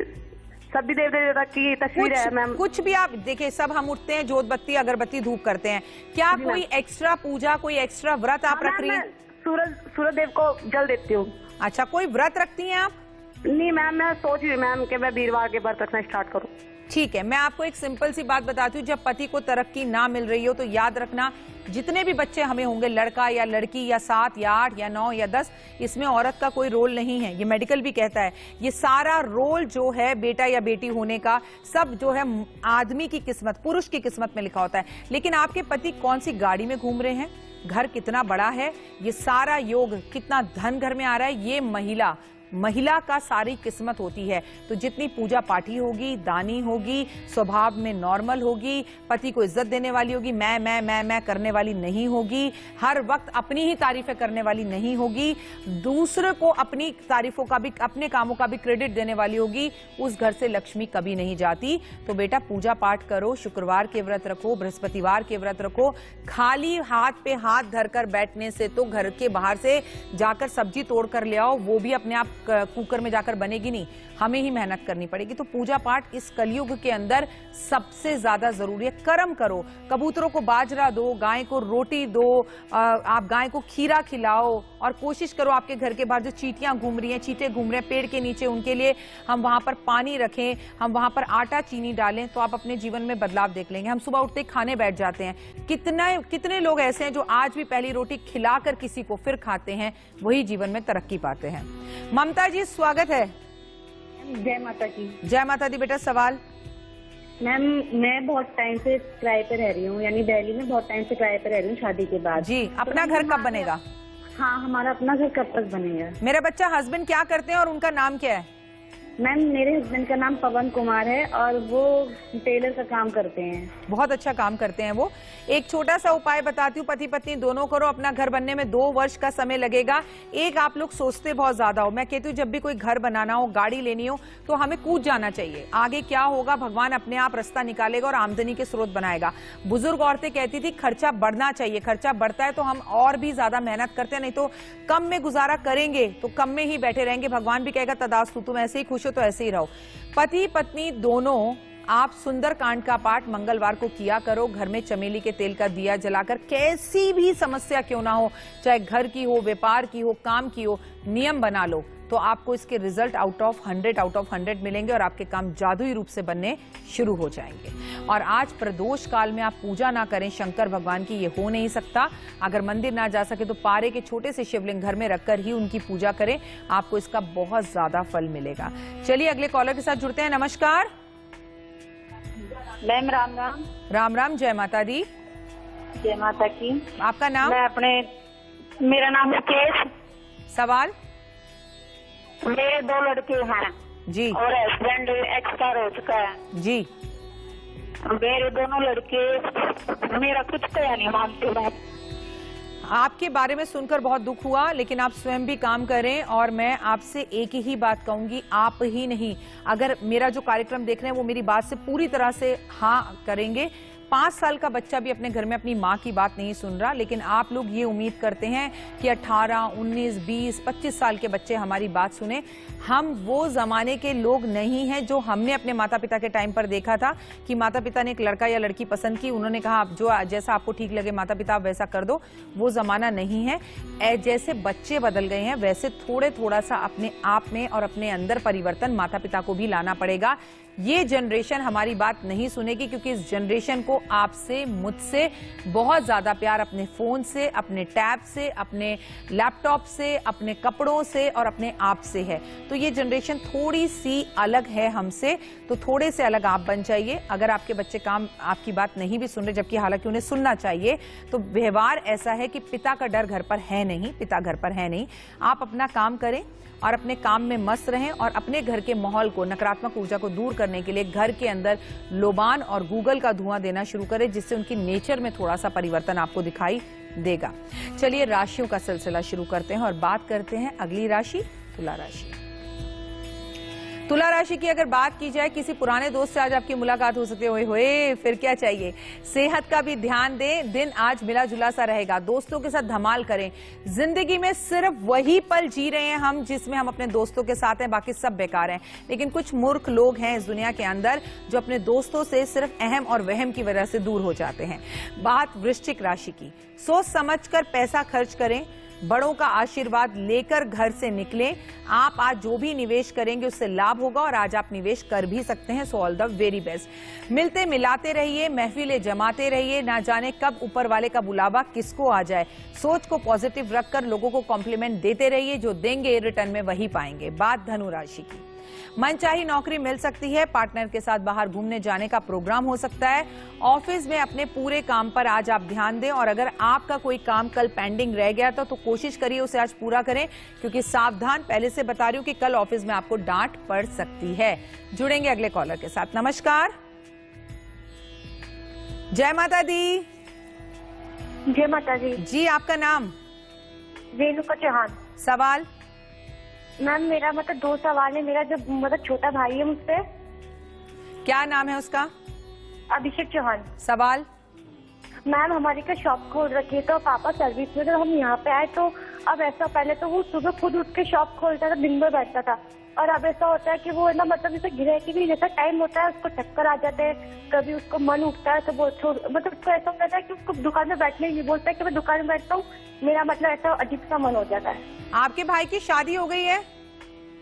सभी देवी देवता की तस्वीर है मैम। कुछ भी आप देखिए, सब हम उठते हैं, जोत बत्ती अगरबत्ती धूप करते हैं। क्या कोई एक्स्ट्रा पूजा, कोई एक्स्ट्रा व्रत आप रख रही हैं? सूरज देव को जल देती हूँ। अच्छा, कोई व्रत रखती हैं आप? नहीं मैम, मैं सोच रही हूँ मैम कि मैं वीरवार के व्रत रखना स्टार्ट करूँ। ठीक है, मैं आपको एक सिंपल सी बात बताती हूँ। जब पति को तरक्की ना मिल रही हो तो याद रखना, जितने भी बच्चे हमें होंगे, लड़का या लड़की या 7 या 8 या 9 या 10, इसमें औरत का कोई रोल नहीं है। ये मेडिकल भी कहता है। ये सारा रोल जो है बेटा या बेटी होने का, सब जो है आदमी की किस्मत, पुरुष की किस्मत में लिखा होता है। लेकिन आपके पति कौन सी गाड़ी में घूम रहे हैं, घर कितना बड़ा है, ये सारा योग, कितना धन घर में आ रहा है, ये महिला का सारी किस्मत होती है। तो जितनी पूजा पाठी होगी, दानी होगी, स्वभाव में नॉर्मल होगी, पति को इज्जत देने वाली होगी, मैं करने वाली नहीं होगी, हर वक्त अपनी ही तारीफें करने वाली नहीं होगी, दूसरे को अपनी तारीफों का भी, अपने कामों का भी क्रेडिट देने वाली होगी, उस घर से लक्ष्मी कभी नहीं जाती। तो बेटा पूजा पाठ करो, शुक्रवार के व्रत रखो, बृहस्पतिवार के व्रत रखो। खाली हाथ पे हाथ धरकर बैठने से तो घर के बाहर से जाकर सब्जी तोड़ कर ले आओ, वो भी अपने आप कुकर में जाकर बनेगी नहीं, हमें ही मेहनत करनी पड़ेगी। तो पूजा पाठ इस कलयुग के अंदर सबसे ज्यादा जरूरी है। कर्म करो, कबूतरों को बाजरा दो, गाय को रोटी दो, आप गाय को खीरा खिलाओ, और कोशिश करो आपके घर के बाहर जो चींटियां घूम रही हैं, चींटे घूम रहे हैं पेड़ के नीचे, उनके लिए हम वहां पर पानी रखें, हम वहां पर आटा चीनी डालें, तो आप अपने जीवन में बदलाव देख लेंगे। हम सुबह उठते खाने बैठ जाते हैं, कितने लोग ऐसे हैं जो आज भी पहली रोटी खिलाकर किसी को फिर खाते हैं, वही जीवन में तरक्की पाते हैं। ममता जी स्वागत है। जय माता की। जय माता दी। बेटा सवाल। मैम मैं बहुत टाइम से किराए पे रह रही हूँ, यानी दिल्ली में बहुत टाइम से किराए पे रह रही हूँ शादी के बाद। जी, अपना घर कब बनेगा? हाँ, हमारा अपना घर कब तक बनेगा? मेरा बच्चा, हस्बैंड क्या करते हैं और उनका नाम क्या है? मैम मेरे हस्बैंड का नाम पवन कुमार है और वो टेलर का काम करते हैं। बहुत अच्छा काम करते हैं वो। एक छोटा सा उपाय बताती हूँ, पति पत्नी दोनों करो, अपना घर बनने में 2 वर्ष का समय लगेगा। एक, आप लोग सोचते बहुत ज्यादा हो, मैं कहती हूँ जब भी कोई घर बनाना हो, गाड़ी लेनी हो, तो हमें कूद जाना चाहिए। आगे क्या होगा, भगवान अपने आप रास्ता निकालेगा और आमदनी के स्रोत बनाएगा। बुजुर्ग औरतें कहती थी खर्चा बढ़ना चाहिए, खर्चा बढ़ता है तो हम और भी ज्यादा मेहनत करते हैं, नहीं तो कम में गुजारा करेंगे तो कम में ही बैठे रहेंगे। भगवान भी कहेगा तदास्तु, तुम ऐसे ही खुश हो तो ऐसे ही रहो। पति पत्नी दोनों आप सुंदर कांड का पाठ मंगलवार को किया करो। घर में चमेली के तेल का दिया जलाकर, कैसी भी समस्या क्यों ना हो, चाहे घर की हो, व्यापार की हो, काम की हो, नियम बना लो, तो आपको इसके रिजल्ट आउट ऑफ 100 मिलेंगे और आपके काम जादुई रूप से बनने शुरू हो जाएंगे। और आज प्रदोष काल में आप पूजा ना करें शंकर भगवान की, ये हो नहीं सकता। अगर मंदिर ना जा सके तो पारे के छोटे से शिवलिंग घर में रखकर ही उनकी पूजा करें, आपको इसका बहुत ज्यादा फल मिलेगा। चलिए अगले कॉलर के साथ जुड़ते हैं। नमस्कार मैम। राम राम। राम राम। जय माता दी। जय माता की। आपका नाम? मेरा नाम मुकेश। सवाल। मेरे 2 लड़के हैं जी, और हस्बैंड एक्सपायर हो चुका है जी। मेरे दोनों लड़के मेरा कुछ कहा नहीं मानते। बात आपके बारे में सुनकर बहुत दुख हुआ, लेकिन आप स्वयं भी काम करें। और मैं आपसे एक ही बात कहूंगी, आप ही नहीं, अगर मेरा जो कार्यक्रम देख रहे हैं वो मेरी बात से पूरी तरह से हाँ करेंगे। 5 साल का बच्चा भी अपने घर में अपनी माँ की बात नहीं सुन रहा, लेकिन आप लोग ये उम्मीद करते हैं कि 18, 19, 20, 25 साल के बच्चे हमारी बात सुने। हम वो जमाने के लोग नहीं हैं जो हमने अपने माता पिता के टाइम पर देखा था कि माता पिता ने एक लड़का या लड़की पसंद की, उन्होंने कहा आप जो जैसा आपको ठीक लगे माता पिता आप वैसा कर दो। वो जमाना नहीं है। जैसे बच्चे बदल गए हैं वैसे थोड़ा सा अपने आप में और अपने अंदर परिवर्तन माता पिता को भी लाना पड़ेगा। ये जनरेशन हमारी बात नहीं सुनेगी, क्योंकि इस जनरेशन को आपसे, मुझसे बहुत ज्यादा प्यार अपने फोन से, अपने टैब से, अपने लैपटॉप से, अपने कपड़ों से और अपने आप से है। तो ये जनरेशन थोड़ी सी अलग है हमसे, तो थोड़े से अलग आप बन जाइए। अगर आपके बच्चे आपकी बात नहीं भी सुन रहे, जबकि हालांकि उन्हें सुनना चाहिए, तो व्यवहार ऐसा है कि पिता का डर घर पर है नहीं, पिता घर पर है नहीं। आप अपना काम करें और अपने काम में मस्त रहें और अपने घर के माहौल को, नकारात्मक ऊर्जा को दूर करने के लिए घर के अंदर लोबान और गूगल का धुआं देना शुरू करें, जिससे उनकी नेचर में थोड़ा सा परिवर्तन आपको दिखाई देगा। चलिए राशियों का सिलसिला शुरू करते हैं और बात करते हैं अगली राशि, तुला राशि। तुला राशि की अगर बात की जाए, किसी पुराने दोस्त से आज आपकी मुलाकात हो सकती है। होए फिर क्या चाहिए। सेहत का भी ध्यान दें, दिन आज मिला जुला सा रहेगा। दोस्तों के साथ धमाल करें। जिंदगी में सिर्फ वही पल जी रहे हैं हम जिसमें हम अपने दोस्तों के साथ हैं, बाकी सब बेकार हैं। लेकिन कुछ मूर्ख लोग हैं इस दुनिया के अंदर जो अपने दोस्तों से सिर्फ अहम और वहम की वजह से दूर हो जाते हैं। बात वृश्चिक राशि की। सोच समझकर पैसा खर्च करें, बड़ों का आशीर्वाद लेकर घर से निकलें। आप आज जो भी निवेश करेंगे उससे लाभ होगा और आज आप निवेश कर भी सकते हैं। सो ऑल द वेरी बेस्ट। मिलते मिलाते रहिए, महफिलें जमाते रहिए। ना जाने कब ऊपर वाले का बुलावा किसको आ जाए। सोच को पॉजिटिव रखकर लोगों को कॉम्प्लीमेंट देते रहिए, जो देंगे रिटर्न में वही पाएंगे। बात धनु राशि की। मनचाही नौकरी मिल सकती है, पार्टनर के साथ बाहर घूमने जाने का प्रोग्राम हो सकता है। ऑफिस में अपने पूरे काम पर आज आप ध्यान दें और अगर आपका कोई काम कल पेंडिंग रह गया तो कोशिश करिए उसे आज पूरा करें, क्योंकि सावधान, पहले से बता रही हूं कि कल ऑफिस में आपको डांट पड़ सकती है। जुड़ेंगे अगले कॉलर के साथ। नमस्कार, जय माता दी। जय माता दी। जी, आपका नाम? रेणुका चौहान। सवाल? मैम मेरा 2 सवाल है। मेरा जो छोटा भाई है मुझसे। क्या नाम है उसका? अभिषेक चौहान। सवाल? मैम हमारी का शॉप खोल रखी है, तो पापा सर्विस में, तो हम यहाँ पे आए तो अब ऐसा, पहले तो वो सुबह खुद उठ के शॉप खोलता था, दिन भर बैठता था, और अब ऐसा होता है कि वो जैसे गिरे की भी जैसा टाइम होता है उसको चक्कर आ जाते हैं, कभी उसको मन उठता है तो वो उसको ऐसा होता है कि उसको दुकान में बैठने नहीं बोलता है कि मैं दुकान में बैठता हूँ। मेरा ऐसा अजीब सा मन हो जाता है। आपके भाई की शादी हो गई है?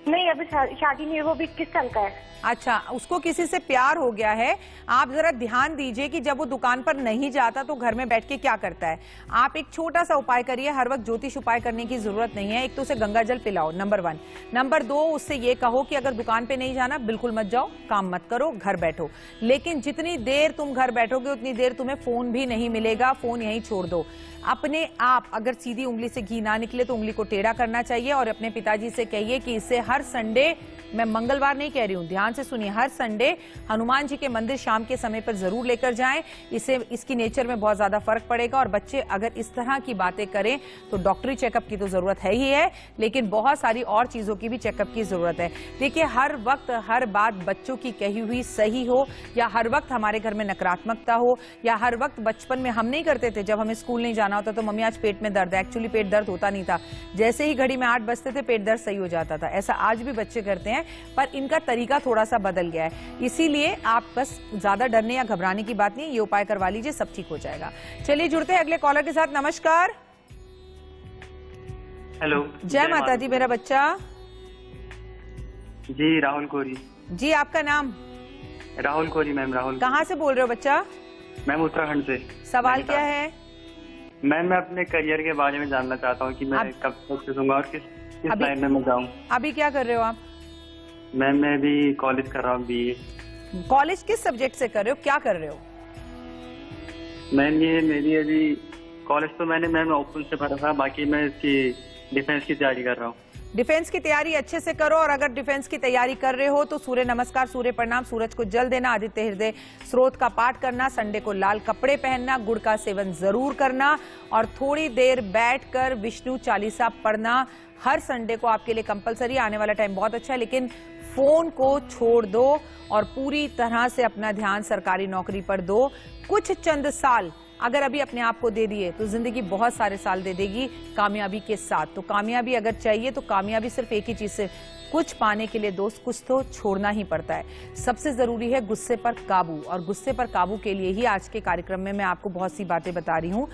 नहीं, अभी शादी नहीं है, वो भी 21 साल का है। अच्छा, उसको किसी से प्यार हो गया है। आप जरा ध्यान दीजिए कि जब वो दुकान पर नहीं जाता तो घर में बैठ के क्या करता है। आप एक छोटा सा उपाय करिए, हर वक्त ज्योतिष उपाय करने की जरूरत नहीं है। एक तो उसे गंगा जल पिलाओ, नंबर 1। नंबर 2, उससे ये कहो कि अगर दुकान पे नहीं जाना बिल्कुल मत जाओ, काम मत करो, घर बैठो। लेकिन जितनी देर तुम घर बैठोगे उतनी देर तुम्हें फोन भी नहीं मिलेगा, फोन यहीं छोड़ दो। अपने आप अगर सीधी उंगली से घी ना निकले तो उंगली को टेढ़ा करना चाहिए और अपने पिताजी से कहिए कि इसे हर संडे, मैं मंगलवार नहीं कह रही हूं, ध्यान से सुनिए, हर संडे हनुमान जी के मंदिर शाम के समय पर जरूर लेकर जाएं। इसकी नेचर में बहुत ज्यादा फर्क पड़ेगा। और बच्चे अगर इस तरह की बातें करें तो डॉक्टरी चेकअप की तो जरूरत है ही है, लेकिन बहुत सारी और चीजों की भी चेकअप की जरूरत है। देखिए, हर वक्त हर बात बच्चों की कही हुई सही हो, या हर वक्त हमारे घर में नकारात्मकता हो, या हर वक्त बचपन में हम नहीं करते थे, जब हमें स्कूल नहीं जाना होता तो मम्मी आज पेट में दर्द है। एक्चुअली पेट दर्द होता नहीं था, जैसे ही घड़ी में 8 बजते थे पेट दर्द सही हो जाता था। ऐसा आज भी बच्चे करते हैं, पर इनका तरीका थोड़ा सा बदल गया है। इसीलिए आप बस ज्यादा डरने या घबराने की बात नहीं, ये उपाय करवा लीजिए, सब ठीक हो जाएगा। चलिए जुड़ते हैं अगले कॉलर के साथ। नमस्कार। हेलो, जय माता दी। मेरा बच्चा? जी, राहुल कोरी। जी, आपका नाम? राहुल कोरी मैम, राहुल। कहाँ से बोल रहे हो बच्चा? मैम उत्तराखंड से। सवाल क्या है? मैम मैं अपने करियर के बारे में जानना चाहता हूँ कि मैं कब तक करूँगा और किस लाइन में मैं जाऊँ। अभी क्या कर रहे हो आप? मैम मैं भी कॉलेज कर रहा हूँ, BA। कॉलेज किस सब्जेक्ट से कर रहे हो, क्या कर रहे हो? मैम ये मेरी अभी कॉलेज तो मैंने ओपन से भरा था, बाकी मैं इसकी डिफेंस की तैयारी कर रहा हूँ। डिफेंस की तैयारी अच्छे से करो, और अगर डिफेंस की तैयारी कर रहे हो तो सूर्य नमस्कार, सूर्य प्रणाम, सूरज को जल देना, आदित्य हृदय स्रोत का पाठ करना, संडे को लाल कपड़े पहनना, गुड़ का सेवन जरूर करना, और थोड़ी देर बैठकर विष्णु चालीसा पढ़ना हर संडे को आपके लिए कंपलसरी। आने वाला टाइम बहुत अच्छा है, लेकिन फोन को छोड़ दो और पूरी तरह से अपना ध्यान सरकारी नौकरी पर दो। कुछ चंद साल अगर अभी अपने आप को दे दिए तो जिंदगी बहुत सारे साल दे देगी कामयाबी के साथ। तो कामयाबी अगर चाहिए तो कामयाबी सिर्फ एक ही चीज से, कुछ पाने के लिए दोस्त कुछ तो छोड़ना ही पड़ता है। सबसे जरूरी है गुस्से पर काबू, और गुस्से पर काबू के लिए ही आज के कार्यक्रम में मैं आपको बहुत सी बातें बता रही हूँ।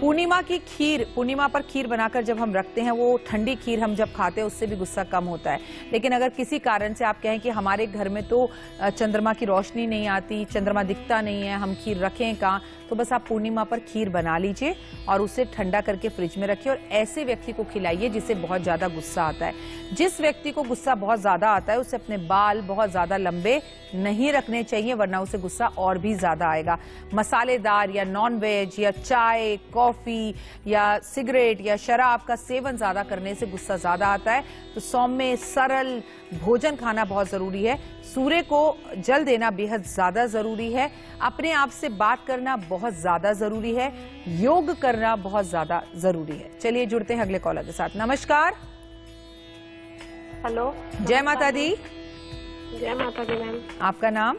पूर्णिमा की खीर, पूर्णिमा पर खीर बनाकर जब हम रखते हैं, वो ठंडी खीर हम जब खाते हैं उससे भी गुस्सा कम होता है। लेकिन अगर किसी कारण से आप कहें कि हमारे घर में तो चंद्रमा की रोशनी नहीं आती, चंद्रमा दिखता नहीं है, हम खीर रखें कहाँ, तो बस आप पूर्णिमा पर खीर बना लीजिए और उसे ठंडा करके फ्रिज में रखिए और ऐसे व्यक्ति को खिलाइए जिसे बहुत ज्यादा गुस्सा आता है। जिस व्यक्ति को गुस्सा बहुत ज्यादा आता है उसे अपने बाल बहुत ज्यादा लंबे नहीं रखने चाहिए, वरना उसे गुस्सा और भी ज्यादा आएगा। मसालेदार या नॉन वेज या चाय, कॉफी या सिगरेट या शराब का सेवन ज्यादा करने से गुस्सा ज्यादा आता है। तो सौम्य सरल भोजन खाना बहुत जरूरी है। सूर्य को जल देना बेहद ज्यादा जरूरी है। अपने आप से बात करना बहुत ज्यादा जरूरी है। योग करना बहुत ज्यादा जरूरी है। चलिए जुड़ते हैं अगले कॉलर के साथ। नमस्कार। हेलो, जय माता दी। जय माता दी मैम। आपका नाम?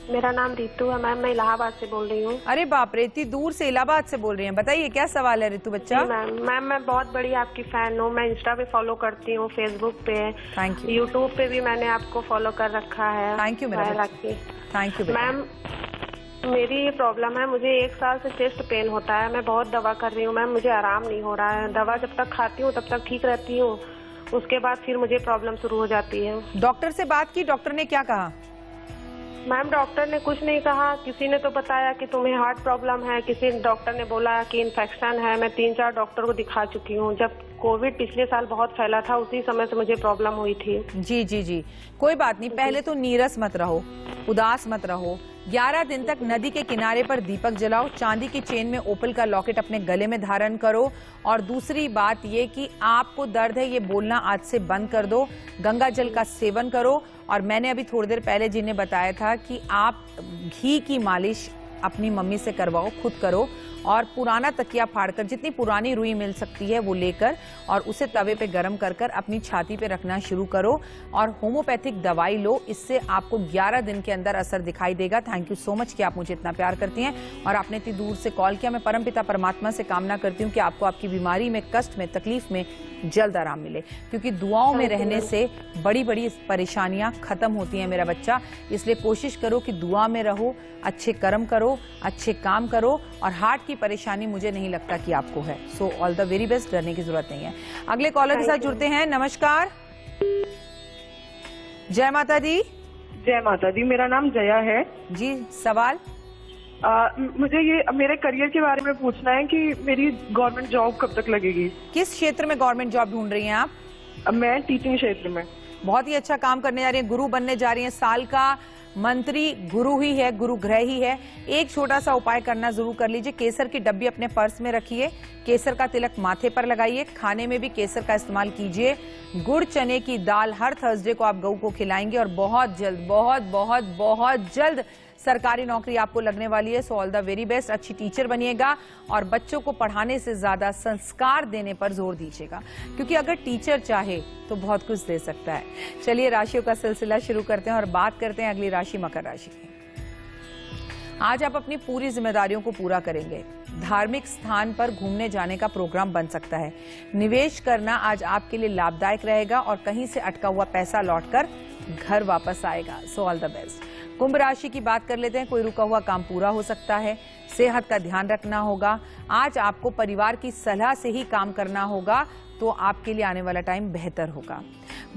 मेरा नाम रितु है मैम, मैं इलाहाबाद से बोल रही हूँ। अरे बाप रे, इतनी दूर से इलाहाबाद से बोल रही हैं। बताइए क्या सवाल है रितु बच्चा? मैम मैं बहुत बड़ी आपकी फैन हूँ। मैं इंस्टा पे फॉलो करती हूँ, फेसबुक पे, थैंक यू। यूट्यूब पे भी मैंने आपको फॉलो कर रखा है। Thank you thank you ma'am. मेरी ये प्रॉब्लम है, मुझे 1 साल से चेस्ट पेन होता है। मैं बहुत दवा कर रही हूँ मैम, मुझे आराम नहीं हो रहा है। दवा जब तक खाती हूँ तब तक ठीक रहती हूँ, उसके बाद फिर मुझे प्रॉब्लम शुरू हो जाती है। डॉक्टर से बात की? डॉक्टर ने क्या कहा? मैम डॉक्टर ने कुछ नहीं कहा। किसी ने तो बताया कि तुम्हें हार्ट प्रॉब्लम है, किसी डॉक्टर ने बोला कि इन्फेक्शन है। मैं 3-4 डॉक्टर को दिखा चुकी हूँ। जब कोविड पिछले साल बहुत फैला था, उसी समय से मुझे प्रॉब्लम हुई थी। जी जी जी, कोई बात नहीं। पहले तो नीरस मत रहो, उदास मत रहो। 11 दिन तक नदी के किनारे पर दीपक जलाओ, चांदी की चेन में ओपल का लॉकेट अपने गले में धारण करो। और दूसरी बात ये कि आपको दर्द है ये बोलना आज से बंद कर दो। गंगा जल का सेवन करो। और मैंने अभी थोड़ी देर पहले जिन्हें बताया था कि आप घी की मालिश अपनी मम्मी से करवाओ, खुद करो। और पुराना तकिया फाड़कर, जितनी पुरानी रुई मिल सकती है वो लेकर और उसे तवे पे गरम कर कर अपनी छाती पे रखना शुरू करो। और होम्योपैथिक दवाई लो, इससे आपको 11 दिन के अंदर असर दिखाई देगा। थैंक यू सो मच कि आप मुझे इतना प्यार करती हैं और आपने इतनी दूर से कॉल किया। मैं परमपिता परमात्मा से कामना करती हूँ कि आपको आपकी बीमारी में, कष्ट में, तकलीफ में जल्द आराम मिले, क्योंकि दुआओं में रहने से बड़ी बड़ी परेशानियां खत्म होती हैं मेरा बच्चा। इसलिए कोशिश करो कि दुआ में रहो, अच्छे कर्म करो, अच्छे काम करो। और हार्ट की परेशानी मुझे नहीं लगता कि आपको है। सो ऑल द वेरी बेस्ट, डरने की जरूरत नहीं है। अगले कॉलर के साथ जुड़ते हैं। नमस्कार। जय माता दी। जय माता दी। मेरा नाम जया है जी। सवाल? मुझे ये मेरे करियर के बारे में पूछना है कि मेरी गवर्नमेंट जॉब कब तक लगेगी। किस क्षेत्र में गवर्नमेंट जॉब ढूंढ रही हैं आप? मैं टीचिंग क्षेत्र में। बहुत ही अच्छा काम करने जा रही हैं, गुरु बनने जा रही हैं। साल का मंत्री गुरु ही है, गुरु ग्रह ही है। एक छोटा सा उपाय करना जरूर कर लीजिए। केसर की डब्बी अपने पर्स में रखिए, केसर का तिलक माथे पर लगाइए, खाने में भी केसर का इस्तेमाल कीजिए। गुड़ चने की दाल हर थर्सडे को आप गऊ को खिलाएंगे और बहुत जल्द, बहुत बहुत बहुत जल्द सरकारी नौकरी आपको लगने वाली है। सो ऑल द वेरी बेस्ट। अच्छी टीचर बनिएगा और बच्चों को पढ़ाने से ज्यादा संस्कार देने पर जोर दीजिएगा, क्योंकि अगर टीचर चाहे तो बहुत कुछ दे सकता है। चलिए राशियों का सिलसिला शुरू करते हैं और बात करते हैं अगली राशि मकर राशि की। आज आप अपनी पूरी जिम्मेदारियों को पूरा करेंगे। धार्मिक स्थान पर घूमने जाने का प्रोग्राम बन सकता है। निवेश करना आज आपके लिए लाभदायक रहेगा और कहीं से अटका हुआ पैसा लौटकर घर वापस आएगा। So all the best. कुंभ राशि की बात कर लेते हैं। कोई रुका हुआ काम पूरा हो सकता है। सेहत का ध्यान रखना होगा। आज आपको परिवार की सलाह से ही काम करना होगा, तो आपके लिए आने वाला टाइम बेहतर होगा।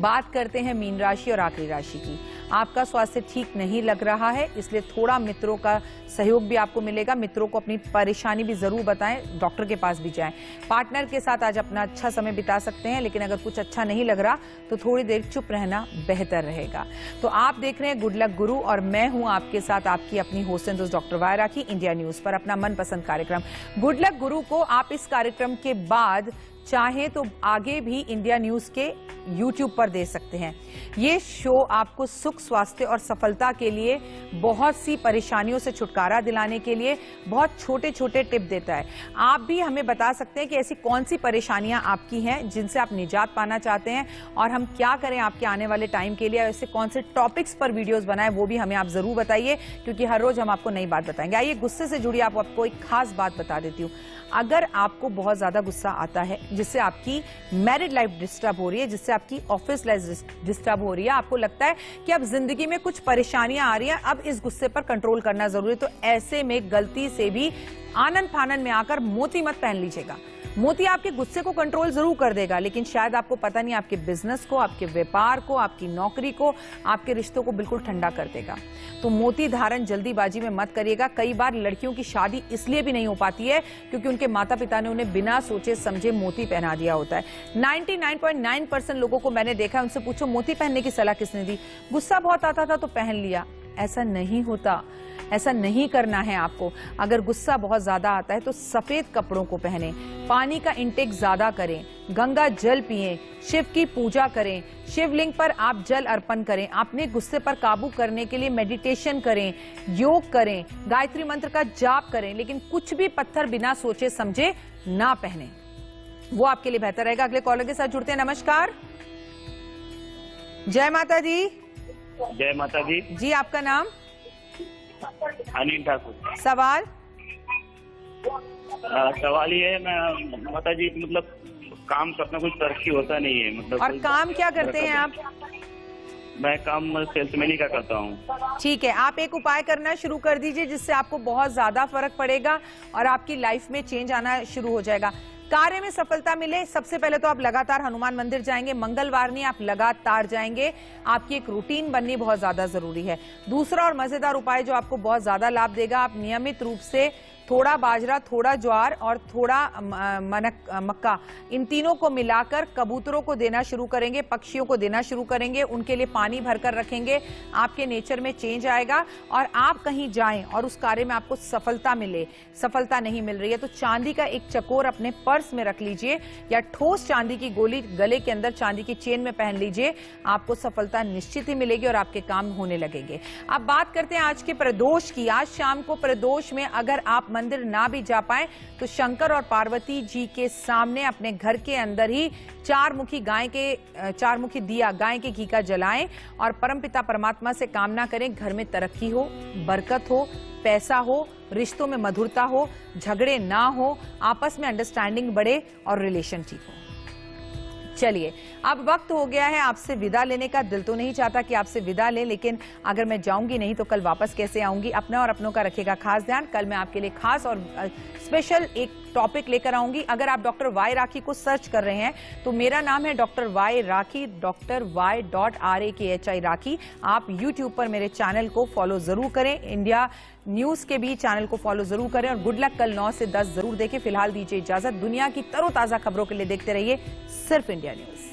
बात करते हैं मीन राशि और आखिरी राशि की। आपका स्वास्थ्य ठीक नहीं लग रहा है, इसलिए थोड़ा मित्रों का सहयोग भी आपको मिलेगा। मित्रों को अपनी परेशानी भी जरूर बताएं, डॉक्टर के पास भी जाएं। पार्टनर के साथ आज अपना अच्छा समय बिता सकते हैं, लेकिन अगर कुछ अच्छा नहीं लग रहा तो थोड़ी देर चुप रहना बेहतर रहेगा। तो आप देख रहे हैं गुड लक गुरु और मैं हूं आपके साथ आपकी अपनी होस्ट एंड दोस्त डॉक्टर वायरा की इंडिया न्यूज पर अपना मनपसंद कार्यक्रम गुड लक गुरु को आप इस कार्यक्रम के बाद चाहे तो आगे भी इंडिया न्यूज के YouTube पर दे सकते हैं। ये शो आपको सुख, स्वास्थ्य और सफलता के लिए, बहुत सी परेशानियों से छुटकारा दिलाने के लिए बहुत छोटे छोटे टिप देता है। आप भी हमें बता सकते हैं कि ऐसी कौन सी परेशानियां आपकी हैं जिनसे आप निजात पाना चाहते हैं और हम क्या करें आपके आने वाले टाइम के लिए। ऐसे कौन से टॉपिक्स पर वीडियोस बनाएं वो भी हमें आप जरूर बताइए, क्योंकि हर रोज हम आपको नई बात बताएंगे। आइए गुस्से से जुड़ी आपको एक खास बात बता देती हूँ। अगर आपको बहुत ज्यादा गुस्सा आता है जिससे आपकी मैरिड लाइफ डिस्टर्ब हो रही है, जिससे आपकी ऑफिस लाइफ डिस्टर्ब हो रही है, आपको लगता है कि अब जिंदगी में कुछ परेशानियां आ रही हैं, अब इस गुस्से पर कंट्रोल करना जरूरी है, तो ऐसे में गलती से भी आनन फानन में आकर मोती मत पहन लीजिएगा। मोती आपके गुस्से को कंट्रोल जरूर कर देगा, लेकिन शायद आपको पता नहीं आपके बिजनेस को, आपके व्यापार को, आपकी नौकरी को, आपके रिश्तों को बिल्कुल ठंडा कर देगा। तो मोती धारण जल्दीबाजी में मत करिएगा। कई बार लड़कियों की शादी इसलिए भी नहीं हो पाती है क्योंकि उनके माता पिता ने उन्हें बिना सोचे समझे मोती पहना दिया होता है। 99.9% लोगों को मैंने देखा है, उनसे पूछो मोती पहनने की सलाह किसने दी? गुस्सा बहुत आता था तो पहन लिया। ऐसा नहीं होता, ऐसा नहीं करना है आपको। अगर गुस्सा बहुत ज्यादा आता है तो सफेद कपड़ों को पहने, पानी का इंटेक ज्यादा करें, गंगा जल पिएं, शिव की पूजा करें, शिवलिंग पर आप जल अर्पण करें, अपने गुस्से पर काबू करने के लिए मेडिटेशन करें, योग करें, गायत्री मंत्र का जाप करें, लेकिन कुछ भी पत्थर बिना सोचे समझे ना पहने, वो आपके लिए बेहतर रहेगा। अगले कॉलर के साथ जुड़ते हैं। नमस्कार, जय माता दी। जय माता दी। जी, आपका नाम? अनिल ठाकुर। सवाल? सवाल ये है, मैं माता जी मतलब काम करना कुछ तरक्की होता नहीं है, मतलब। और काम क्या करते हैं आप? मैं काम सेल्समैन का करता हूँ। ठीक है, आप एक उपाय करना शुरू कर दीजिए जिससे आपको बहुत ज्यादा फर्क पड़ेगा और आपकी लाइफ में चेंज आना शुरू हो जाएगा। कार्य में सफलता मिले, सबसे पहले तो आप लगातार हनुमान मंदिर जाएंगे, मंगलवार नहीं आप लगातार जाएंगे। आपकी एक रूटीन बननी बहुत ज्यादा जरूरी है। दूसरा और मजेदार उपाय जो आपको बहुत ज्यादा लाभ देगा, आप नियमित रूप से थोड़ा बाजरा, थोड़ा ज्वार और थोड़ा मक्का, इन तीनों को मिलाकर कबूतरों को देना शुरू करेंगे, पक्षियों को देना शुरू करेंगे, उनके लिए पानी भरकर रखेंगे। आपके नेचर में चेंज आएगा और आप कहीं जाएं और उस कार्य में आपको सफलता मिले, सफलता नहीं मिल रही है तो चांदी का एक चकोर अपने पर्स में रख लीजिए या ठोस चांदी की गोली गले के अंदर चांदी की चेन में पहन लीजिए। आपको सफलता निश्चित ही मिलेगी और आपके काम होने लगेंगे। अब बात करते हैं आज के प्रदोष की। आज शाम को प्रदोष में अगर आप मंदिर ना भी जा पाए तो शंकर और पार्वती जी के सामने अपने घर के अंदर ही चारमुखी दिया गाय के घी का जलाएं और परमपिता परमात्मा से कामना करें घर में तरक्की हो, बरकत हो, पैसा हो, रिश्तों में मधुरता हो, झगड़े ना हो, आपस में अंडरस्टैंडिंग बढ़े और रिलेशन ठीक हो। चलिए, अब वक्त हो गया है आपसे विदा लेने का। दिल तो नहीं चाहता कि आपसे विदा लें, लेकिन अगर मैं जाऊंगी नहीं तो कल वापस कैसे आऊंगी? अपना और अपनों का रखिएगा खास ध्यान। कल मैं आपके लिए खास और स्पेशल एक टॉपिक लेकर आऊंगी। अगर आप डॉक्टर वाई राखी को सर्च कर रहे हैं तो मेरा नाम है डॉक्टर वाई राखी, DrY.RAKHI राखी। आप YouTube पर मेरे चैनल को फॉलो जरूर करें, इंडिया न्यूज के भी चैनल को फॉलो जरूर करें और गुड लक कल 9 से 10 जरूर देखें। फिलहाल दीजिए इजाजत। दुनिया की तरोताजा खबरों के लिए देखते रहिए सिर्फ इंडिया न्यूज।